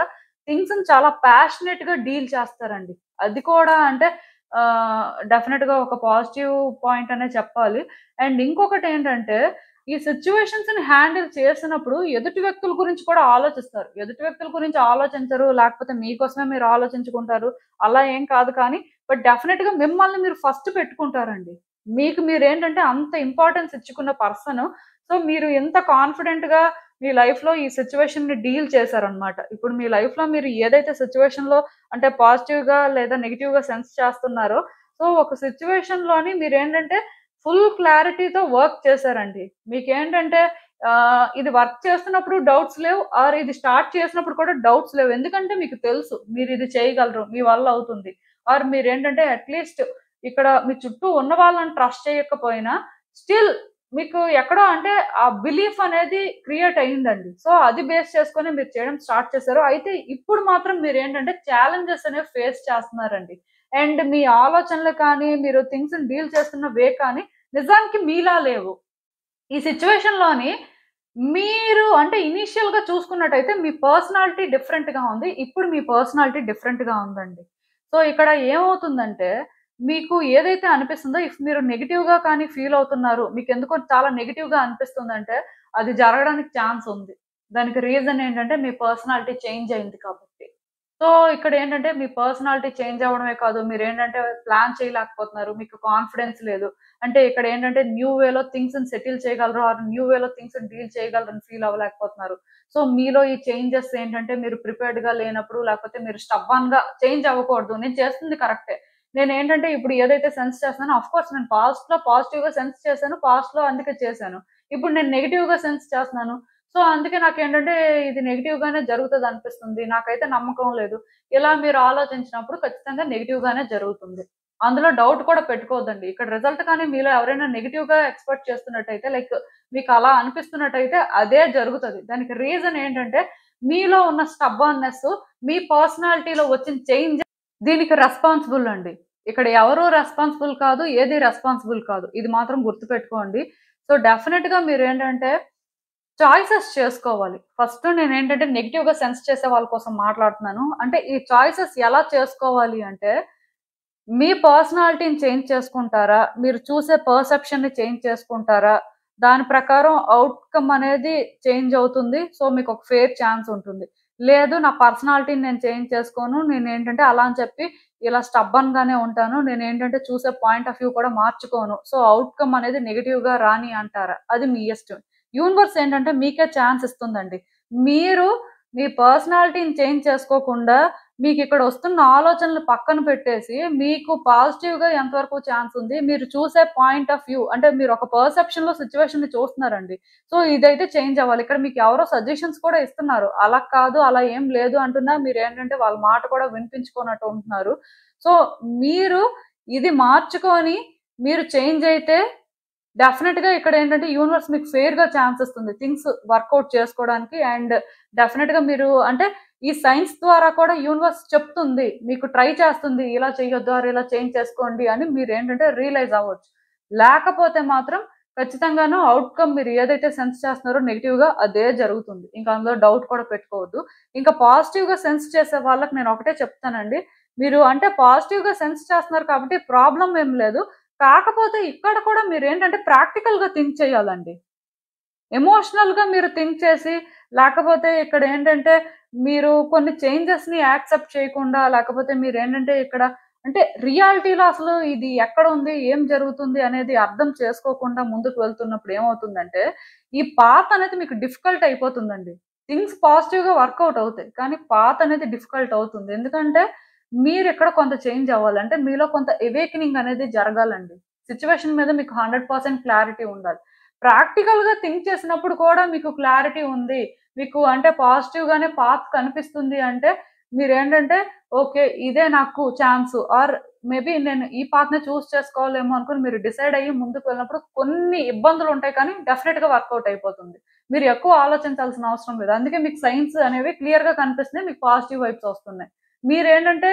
థింగ్స్‌ని చాలా ప్యాషనేట్‌గా డీల్ చేస్తారండి. అది కూడా అంటే డెఫినిట్‌గా ఒక పాజిటివ్ పాయింట్ అనే చెప్పాలి. అండ్ ఇంకొకటేంటంటే ఈ సిట్యుయేషన్స్‌ని హ్యాండిల్ చేసినప్పుడు ఎదుటి వ్యక్తుల గురించి కూడా ఆలోచిస్తారు. ఎదుటి వ్యక్తుల గురించి ఆలోచించరు. లేకపోతే మీకోసమే మీరు ఆలోచించుకుంటారు. అలా ఏం కాదు కానీ, బట్ డెఫినిట్‌గా మిమ్మల్ని మీరు ఫస్ట్ పెట్టుకుంటారండి. మీకు మీరేంటంటే అంత ఇంపార్టెన్స్ ఇచ్చుకున్న పర్సను. సో, మీరు ఎంత కాన్ఫిడెంట్‌గా మీ లైఫ్‌లో ఈ సిట్యుయేషన్‌ని డీల్ చేశారనమాట. ఇప్పుడు మీ లైఫ్‌లో మీరు ఏదైతే సిట్యుయేషన్‌లో అంటే పాజిటివ్‌గా లేదా నెగెటివ్‌గా సెన్స్ చేస్తున్నారో, సో, ఒక సిట్యుయేషన్‌లోని మీరేంటంటే ఫుల్ క్లారిటీతో వర్క్ చేశారండి. మీకేంటంటే ఇది వర్క్ చేస్తున్నప్పుడు డౌట్స్ లేవు. ఆర్ ఇది స్టార్ట్ చేసినప్పుడు కూడా డౌట్స్ లేవు. ఎందుకంటే మీకు తెలుసు. మీరిది చేయగలరు. మీ వల్ల అవుతుంది. ఆర్ మీరేంటంటే అట్‌లీస్ట్ ఇక్కడ మీ చుట్టూ ఉన్న వాళ్ళని ట్రస్ట్ చేయకపోయినా స్టిల్ మీకు ఎక్కడో అంటే ఆ బిలీఫ్ అనేది క్రియేట్ అయిందండి. సో, అది బేస్ చేసుకొని మీరు చేయడం స్టార్ట్ చేశారు. అయితే ఇప్పుడు మాత్రం మీరేంటంటే ఛాలెంజెస్ అనేవి ఫేస్ చేస్తున్నారండి. అండ్ మీ ఆలోచనలు కానీ, మీరు థింగ్స్‌ని డీల్ చేస్తున్న వే కానీ నిజానికి మీలా లేవు. ఈ సిట్యుయేషన్‌లోని మీరు అంటే ఇనీషియల్‌గా చూసుకున్నట్టయితే మీ పర్సనాలిటీ డిఫరెంట్‌గా ఉంది. ఇప్పుడు మీ పర్సనాలిటీ డిఫరెంట్‌గా ఉందండి. సో, ఇక్కడ ఏమవుతుందంటే మీకు ఏదైతే అనిపిస్తుందో ఇఫ్ మీరు నెగెటివ్‌గా కానీ ఫీల్ అవుతున్నారు. మీకెందుకో చాలా నెగెటివ్‌గా అనిపిస్తుందంటే అది జరగడానికి ఛాన్స్ ఉంది. దానికి రీజన్ ఏంటంటే మీ పర్సనాలిటీ చేంజ్ అయింది కాబట్టి. సో, ఇక్కడేంటంటే మీ పర్సనాలిటీ చేంజ్ అవ్వడమే కాదు. మీరేంటంటే ప్లాన్ చేయలేకపోతున్నారు. మీకు కాన్ఫిడెన్స్ లేదు. అంటే ఇక్కడేంటంటే న్యూ వేలో థింగ్స్‌ని సెటిల్ చేయగలరు ఆర్ న్యూ వేలో థింగ్స్‌ని డీల్ చేయగలరని ఫీల్ అవ్వలేకపోతున్నారు. సో, మీలో ఈ చేంజెస్ ఏంటంటే మీరు ప్రిపేర్డ్‌గా లేనప్పుడు లేకపోతే మీరు స్టబ్బర్న్‌గా చేంజ్ అవ్వకూడదు. నేను చేస్తుంది కరెక్టే. నేనేంటంటే ఇప్పుడు ఏదైతే సెన్స్ చేస్తున్నానో ఆఫ్‌కోర్స్ నేను పాస్ట్‌లో పాజిటివ్‌గా సెన్స్ చేశాను. పాస్ట్‌లో అందుకే చేశాను. ఇప్పుడు నేను నెగెటివ్‌గా సెన్స్ చేస్తున్నాను. సో, అందుకే నాకేంటంటే ఇది నెగెటివ్‌గానే జరుగుతదనిపిస్తుంది. నాకైతే నమ్మకం లేదు. ఇలా మీరు ఆలోచించినప్పుడు ఖచ్చితంగా నెగెటివ్‌గానే జరుగుతుంది. అందులో డౌట్ కూడా పెట్టుకోవద్దండి. ఇక్కడ రిజల్ట్ కానీ మీలో ఎవరైనా నెగెటివ్‌గా ఎక్స్‌పెక్ట్ చేస్తున్నట్టయితే లైక్ మీకలా అనిపిస్తున్నట్టయితే అదే జరుగుతది. దానికి రీజన్ ఏంటంటే మీలో ఉన్న స్టబ్బర్న్‌నెస్, మీ పర్సనాలిటీలో వచ్చిన చేంజ్ దీనికి రెస్పాన్సిబుల్ అండి. ఇక్కడ ఎవరు రెస్పాన్సిబుల్ కాదు. ఏది రెస్పాన్సిబుల్ కాదు. ఇది మాత్రం గుర్తుపెట్టుకోండి. సో, డెఫినిట్‌గా మీరేంటంటే చాయిసెస్ చేసుకోవాలి. ఫస్ట్ నేనేంటంటే నెగెటివ్‌గా సెన్స్ చేసే వాళ్ళ కోసం మాట్లాడుతున్నాను. అంటే ఈ చాయిసెస్ ఎలా చేసుకోవాలి అంటే మీ పర్సనాలిటీని చేంజ్ చేసుకుంటారా? మీరు చూసే పర్సెప్షన్‌ని చేంజ్ చేసుకుంటారా? దాని ప్రకారం ఔట్‌కమ్ అనేది చేంజ్ అవుతుంది. సో, మీకొక ఫెయిర్ ఛాన్స్ ఉంటుంది. లేదు నా పర్సనాలిటీని నేను చేంజ్ చేసుకోను. నేనేంటంటే అలా అని చెప్పి ఇలా స్టబ్బర్న్‌గానే ఉంటాను. నేనేంటంటే చూసే పాయింట్ ఆఫ్ వ్యూ కూడా మార్చుకోను. సో, ఔట్‌కమ్ అనేది నెగెటివ్‌గా రాని అంటారా? అది మీ ఇష్టం. యూనివర్స్ ఏంటంటే మీకే ఛాన్స్ ఇస్తుందండి. మీరు మీ పర్సనాలిటీని చేంజ్ చేసుకోకుండా మీకిక్కడ వస్తున్న ఆలోచనలు పక్కన పెట్టేసి, మీకు పాజిటివ్‌గా ఎంతవరకు ఛాన్స్ ఉంది? మీరు చూసే పాయింట్ ఆఫ్ వ్యూ అంటే మీరు ఒక పర్సెప్షన్‌లో సిట్యుయేషన్‌ని చూస్తున్నారండి. సో, ఇదైతే చేంజ్ అవ్వాలి. ఇక్కడ మీకు ఎవరో సజెషన్స్ కూడా ఇస్తున్నారు. అలా కాదు, అలా ఏం లేదు అంటున్నా మీరేంటంటే వాళ్ళ మాట కూడా వినిపించుకోనట్టు ఉంటున్నారు. సో, మీరు ఇది మార్చుకొని మీరు చేంజ్ అయితే డెఫినిట్‌గా ఇక్కడేంటంటే యూనివర్స్ మీకు ఫెయిర్‌గా ఛాన్స్ ఇస్తుంది. థింగ్స్ వర్కౌట్ చేసుకోవడానికి అండ్ డెఫినిట్‌గా మీరు అంటే ఈ సైన్స్ ద్వారా కూడా యూనివర్స్ చెప్తుంది. మీకు ట్రై చేస్తుంది. ఇలా చేయొద్దు ఆర్ ఇలా చేంజ్ చేసుకోండి అని మీరేంటంటే రియలైజ్ అవ్వచ్చు. లేకపోతే మాత్రం ఖచ్చితంగాను ఔట్‌కమ్ మీరు ఏదైతే సెన్స్ చేస్తున్నారో నెగెటివ్‌గా అదే జరుగుతుంది. ఇంక అందులో డౌట్ కూడా పెట్టుకోవద్దు. ఇంకా పాజిటివ్‌గా సెన్స్ చేసే వాళ్ళకి నేను ఒకటే చెప్తానండి. మీరు అంటే పాజిటివ్‌గా సెన్స్ చేస్తున్నారు కాబట్టి ప్రాబ్లమ్ ఏం లేదు. కాకపోతే ఇక్కడ కూడా మీరేంటంటే ప్రాక్టికల్‌గా థింక్ చేయాలండి. ఎమోషనల్‌గా మీరు థింక్ చేసి, లేకపోతే ఇక్కడేంటంటే, మీరు కొన్ని చేంజెస్‌ని యాక్సెప్ట్ చేయకుండా, లేకపోతే మీరేంటంటే ఇక్కడ అంటే రియాలిటీలో అసలు ఇది ఎక్కడుంది? ఏం జరుగుతుంది? అనేది అర్థం చేసుకోకుండా ముందుకు వెళ్తున్నప్పుడు ఏమవుతుందంటే, ఈ పాత్ అనేది మీకు డిఫికల్ట్ అయిపోతుందండి. థింగ్స్ పాజిటివ్‌గా వర్కౌట్ అవుతాయి. కానీ పాత్ అనేది డిఫికల్ట్ అవుతుంది. ఎందుకంటే, మీరిక్కడ కొంత చేంజ్ అవ్వాలి. అంటే మీలో కొంత అవేకెనింగ్ అనేది జరగాలండి. సిట్యుయేషన్ మీద మీకు 100% క్లారిటీ ఉండాలి. ప్రాక్టికల్‌గా థింక్ చేసినప్పుడు కూడా మీకు క్లారిటీ ఉంది. మీకు అంటే పాజిటివ్‌గానే పాత్ కనిపిస్తుంది అంటే, మీరేంటంటే ఓకే. ఇదే నాకు ఛాన్సు ఆర్ మేబీ నేను ఈ పాత్‌నే చేసుకోవాలేమో అనుకుని మీరు డిసైడ్ అయ్యి ముందుకు వెళ్ళినప్పుడు కొన్ని ఇబ్బందులుంటాయి కానీ డెఫినిట్‌గా వర్కౌట్ అయిపోతుంది. మీరు ఎక్కువ ఆలోచించాల్సిన అవసరం లేదు. అందుకే మీకు సైన్స్ అనేవి క్లియర్‌గా కనిపిస్తున్నాయి. మీకు పాజిటివ్ వైబ్స్ వస్తున్నాయి. మీరేంటంటే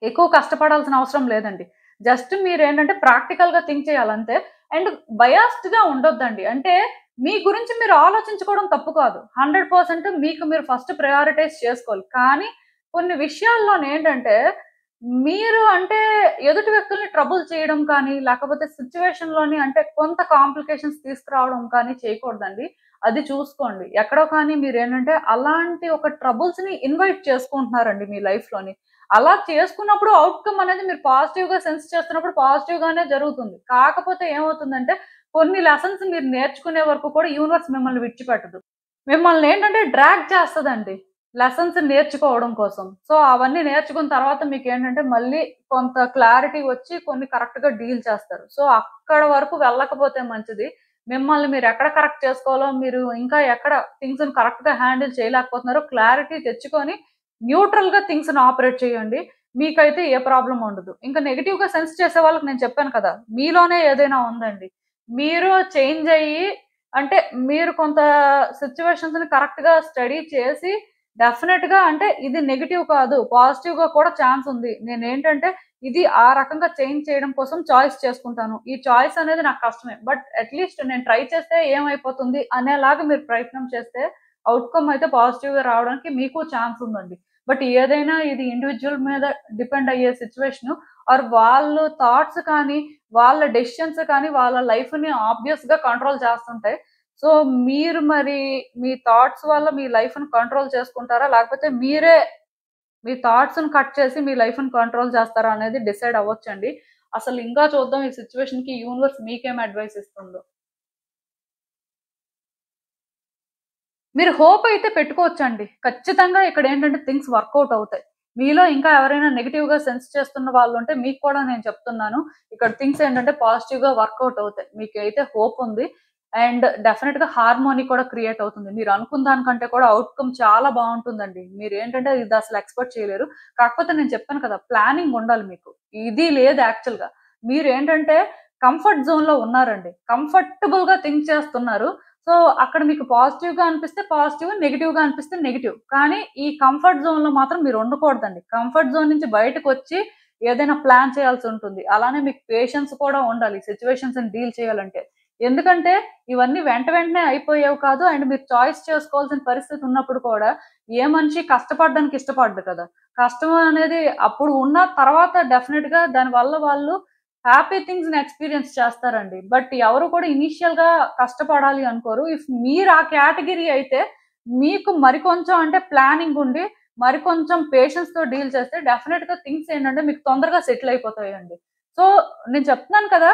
ఎక్కువ కష్టపడాల్సిన అవసరం లేదండి. జస్ట్ మీరేంటంటే ప్రాక్టికల్‌గా థింక్ చేయాలంతే. అండ్ బయాస్డ్‌గా ఉండొద్దండి. అంటే మీ గురించి మీరు ఆలోచించుకోవడం తప్పు కాదు. 100% మీకు మీరు ఫస్ట్ ప్రయారిటైజ్ చేసుకోవాలి. కానీ కొన్ని విషయాల్లోనేంటంటే మీరు అంటే ఎదుటి వ్యక్తుల్ని ట్రబుల్ చేయడం కానీ, లేకపోతే సిట్యుయేషన్‌లోని అంటే కొంత కాంప్లికేషన్స్ తీసుకురావడం కానీ చేయకూడదండి. అది చూసుకోండి. ఎక్కడో కానీ మీరేంటంటే అలాంటి ఒక ట్రబుల్స్‌ని ఇన్వైట్ చేసుకుంటున్నారండి మీ లైఫ్‌లోని. అలా చేసుకున్నప్పుడు ఔట్‌కమ్ అనేది మీరు పాజిటివ్‌గా సెన్స్ చేస్తున్నప్పుడు పాజిటివ్‌గానే జరుగుతుంది. కాకపోతే ఏమవుతుందంటే కొన్ని లెసన్స్ మీరు నేర్చుకునే వరకు కూడా యూనివర్స్ మిమ్మల్ని విడిచిపెట్టదు. మిమ్మల్నేంటంటే డ్రాగ్ చేస్తదండి. లెసన్స్ నేర్చుకోవడం కోసం. సో, అవన్నీ నేర్చుకున్న తర్వాత మీకేంటంటే మళ్ళీ కొంత క్లారిటీ వచ్చి కొన్ని కరెక్ట్‌గా డీల్ చేస్తారు. సో, అక్కడ వరకు వెళ్ళకపోతే మంచిది. మిమ్మల్ని మీరెక్కడ కరెక్ట్ చేసుకోవాలో, మీరు ఇంకా ఎక్కడ థింగ్స్‌ని కరెక్ట్‌గా హ్యాండిల్ చేయలేకపోతున్నారో క్లారిటీ తెచ్చుకొని న్యూట్రల్‌గా థింగ్స్‌ని ఆపరేట్ చేయండి. మీకైతే ఏ ప్రాబ్లమ్ ఉండదు. ఇంకా నెగెటివ్‌గా సెన్స్ చేసే వాళ్ళకి నేను చెప్పాను కదా! మీలోనే ఏదైనా ఉందండి. మీరు చేంజ్ అయ్యి అంటే మీరు కొంత సిట్యుయేషన్స్‌ని కరెక్ట్‌గా స్టడీ చేసి డెఫినెట్‌గా అంటే ఇది నెగెటివ్ కాదు. పాజిటివ్‌గా కూడా ఛాన్స్ ఉంది. నేనేంటంటే ఇది ఆ రకంగా చేంజ్ చేయడం కోసం చాయిస్ చేసుకుంటాను. ఈ చాయిస్ అనేది నాకు కష్టమే. బట్ అట్‌లీస్ట్ నేను ట్రై చేస్తే ఏమైపోతుంది అనేలాగా మీరు ప్రయత్నం చేస్తే ఔట్‌కమ్ అయితే పాజిటివ్‌గా రావడానికి మీకు ఛాన్స్ ఉందండి. బట్ ఏదైనా ఇది ఇండివిడ్యువల్ మీద డిపెండ్ అయ్యే సిట్యుయేషను ఆర్ వాళ్ళు థాట్స్ కానీ, వాళ్ళ డెసిషన్స్ కానీ వాళ్ళ లైఫ్‌ని ఆబ్వియస్‌గా కంట్రోల్ చేస్తుంటాయి. సో, మీరు మరి మీ థాట్స్ వల్ల మీ లైఫ్‌ని కంట్రోల్ చేసుకుంటారా? లేకపోతే మీరే మీ థాట్స్‌ని కట్ చేసి మీ లైఫ్‌ని కంట్రోల్ చేస్తారా అనేది డిసైడ్ అవ్వొచ్చండి. అసలు ఇంకా చూద్దాం ఈ సిట్యుయేషన్‌కి యూనివర్స్ మీకేం అడ్వైస్ ఇస్తుందో. మీరు హోప్ అయితే పెట్టుకోవచ్చండి. ఖచ్చితంగా ఇక్కడేంటంటే థింగ్స్ వర్కౌట్ అవుతాయి. మీలో ఇంకా ఎవరైనా నెగెటివ్‌గా సెన్స్ చేస్తున్న వాళ్ళుంటే మీకు కూడా నేను చెప్తున్నాను. ఇక్కడ థింగ్స్ ఏంటంటే పాజిటివ్‌గా వర్కౌట్ అవుతాయి. మీకైతే హోప్ ఉంది. అండ్ డెఫినిట్‌గా హార్మోనీ కూడా క్రియేట్ అవుతుంది. మీరు అనుకున్న దానికంటే కూడా ఔట్‌కమ్ చాలా బావుంటుందండి. మీరేంటంటే ఇది అసలు ఎక్స్‌పెక్ట్ చేయలేరు. కాకపోతే నేను చెప్పాను కదా! ప్లానింగ్ ఉండాలి మీకు. ఇది లేదు యాక్చువల్‌గా. మీరేంటంటే కంఫర్ట్ జోన్‌లో ఉన్నారండి. కంఫర్టబుల్‌గా థింక్ చేస్తున్నారు. సో, అక్కడ మీకు పాజిటివ్‌గా అనిపిస్తే పాజిటివ్, నెగెటివ్‌గా అనిపిస్తే నెగెటివ్. కానీ ఈ కంఫర్ట్ జోన్‌లో మాత్రం మీరు ఉండకూడదండి. కంఫర్ట్ జోన్ నుంచి బయటకొచ్చి ఏదైనా ప్లాన్ చేయాల్సుంటుంది. అలానే మీకు పేషెన్స్ కూడా ఉండాలి సిట్యుయేషన్స్‌ని డీల్ చేయాలంటే. ఎందుకంటే ఇవన్నీ వెంటనే అయిపోయేవి కాదు. అండ్ మీరు చాయిస్ చేసుకోవాల్సిన పరిస్థితి ఉన్నప్పుడు కూడా ఏ మనిషి కష్టపడడానికి ఇష్టపడడు కదా! కష్టం అనేది అప్పుడు ఉన్న తర్వాత డెఫినిట్‌గా దాని వల్ల వాళ్ళు హ్యాపీ థింగ్స్‌ని ఎక్స్‌పీరియన్స్ చేస్తారండి. బట్ ఎవరు కూడా ఇనీషియల్‌గా కష్టపడాలి అనుకోరు. ఇఫ్ మీరు ఆ కేటగరీ అయితే మీకు మరికొంచెం అంటే ప్లానింగ్ ఉండి, మరికొంచెం పేషెన్స్‌తో డీల్ చేస్తే డెఫినిట్‌గా థింగ్స్ ఏంటంటే మీకు తొందరగా సెటిల్ అయిపోతాయండి. సో, నేను చెప్తున్నాను కదా!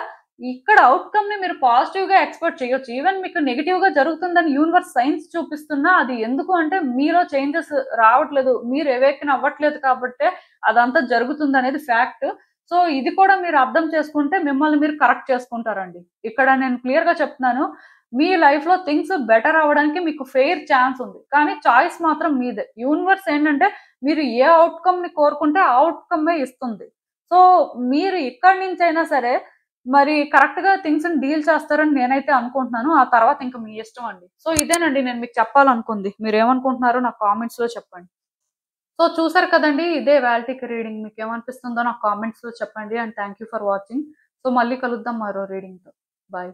ఇక్కడ ఔట్‌కమ్‌ని మీరు పాజిటివ్‌గా ఎక్స్‌పెక్ట్ చేయొచ్చు. ఈవెన్ మీకు నెగెటివ్‌గా జరుగుతుందని యూనివర్స్ సైన్స్ చూపిస్తున్నా అది ఎందుకు అంటే మీలో చేంజెస్ రావట్లేదు. మీరు అవేకెన్ అవ్వట్లేదు కాబట్టే అదంతా జరుగుతుందనేది ఫ్యాక్ట్. సో, ఇది కూడా మీరు అర్థం చేసుకుంటే మిమ్మల్ని మీరు కరెక్ట్ చేసుకుంటారండి. ఇక్కడ నేను క్లియర్‌గా చెప్తున్నాను. మీ లైఫ్‌లో థింగ్స్ బెటర్ అవ్వడానికి మీకు ఫెయిర్ ఛాన్స్ ఉంది. కానీ చాయిస్ మాత్రం మీదే. యూనివర్స్ ఏంటంటే మీరు ఏ ఔట్‌కమ్‌ని కోరుకుంటే ఆ ఔట్‌కమే ఇస్తుంది. సో, మీరు ఇక్కడి నుంచైనా సరే మరి కరెక్ట్‌గా థింగ్స్‌ని డీల్ చేస్తారని నేనైతే అనుకుంటున్నాను. ఆ తర్వాత ఇంక మీ ఇష్టం అండి. సో, ఇదేనండి నేను మీకు చెప్పాలనుకుంది. మీరేమనుకుంటున్నారో నాకు కామెంట్స్‌లో చెప్పండి. సో, చూసారు కదండీ! ఇదే వాల్టిక్ రీడింగ్. మీకేమనిపిస్తుందో నాకు కామెంట్స్‌లో చెప్పండి. And thank you for watching. So, మళ్ళీ కలుద్దాం మరో రీడింగ్‌తో. బాయ్.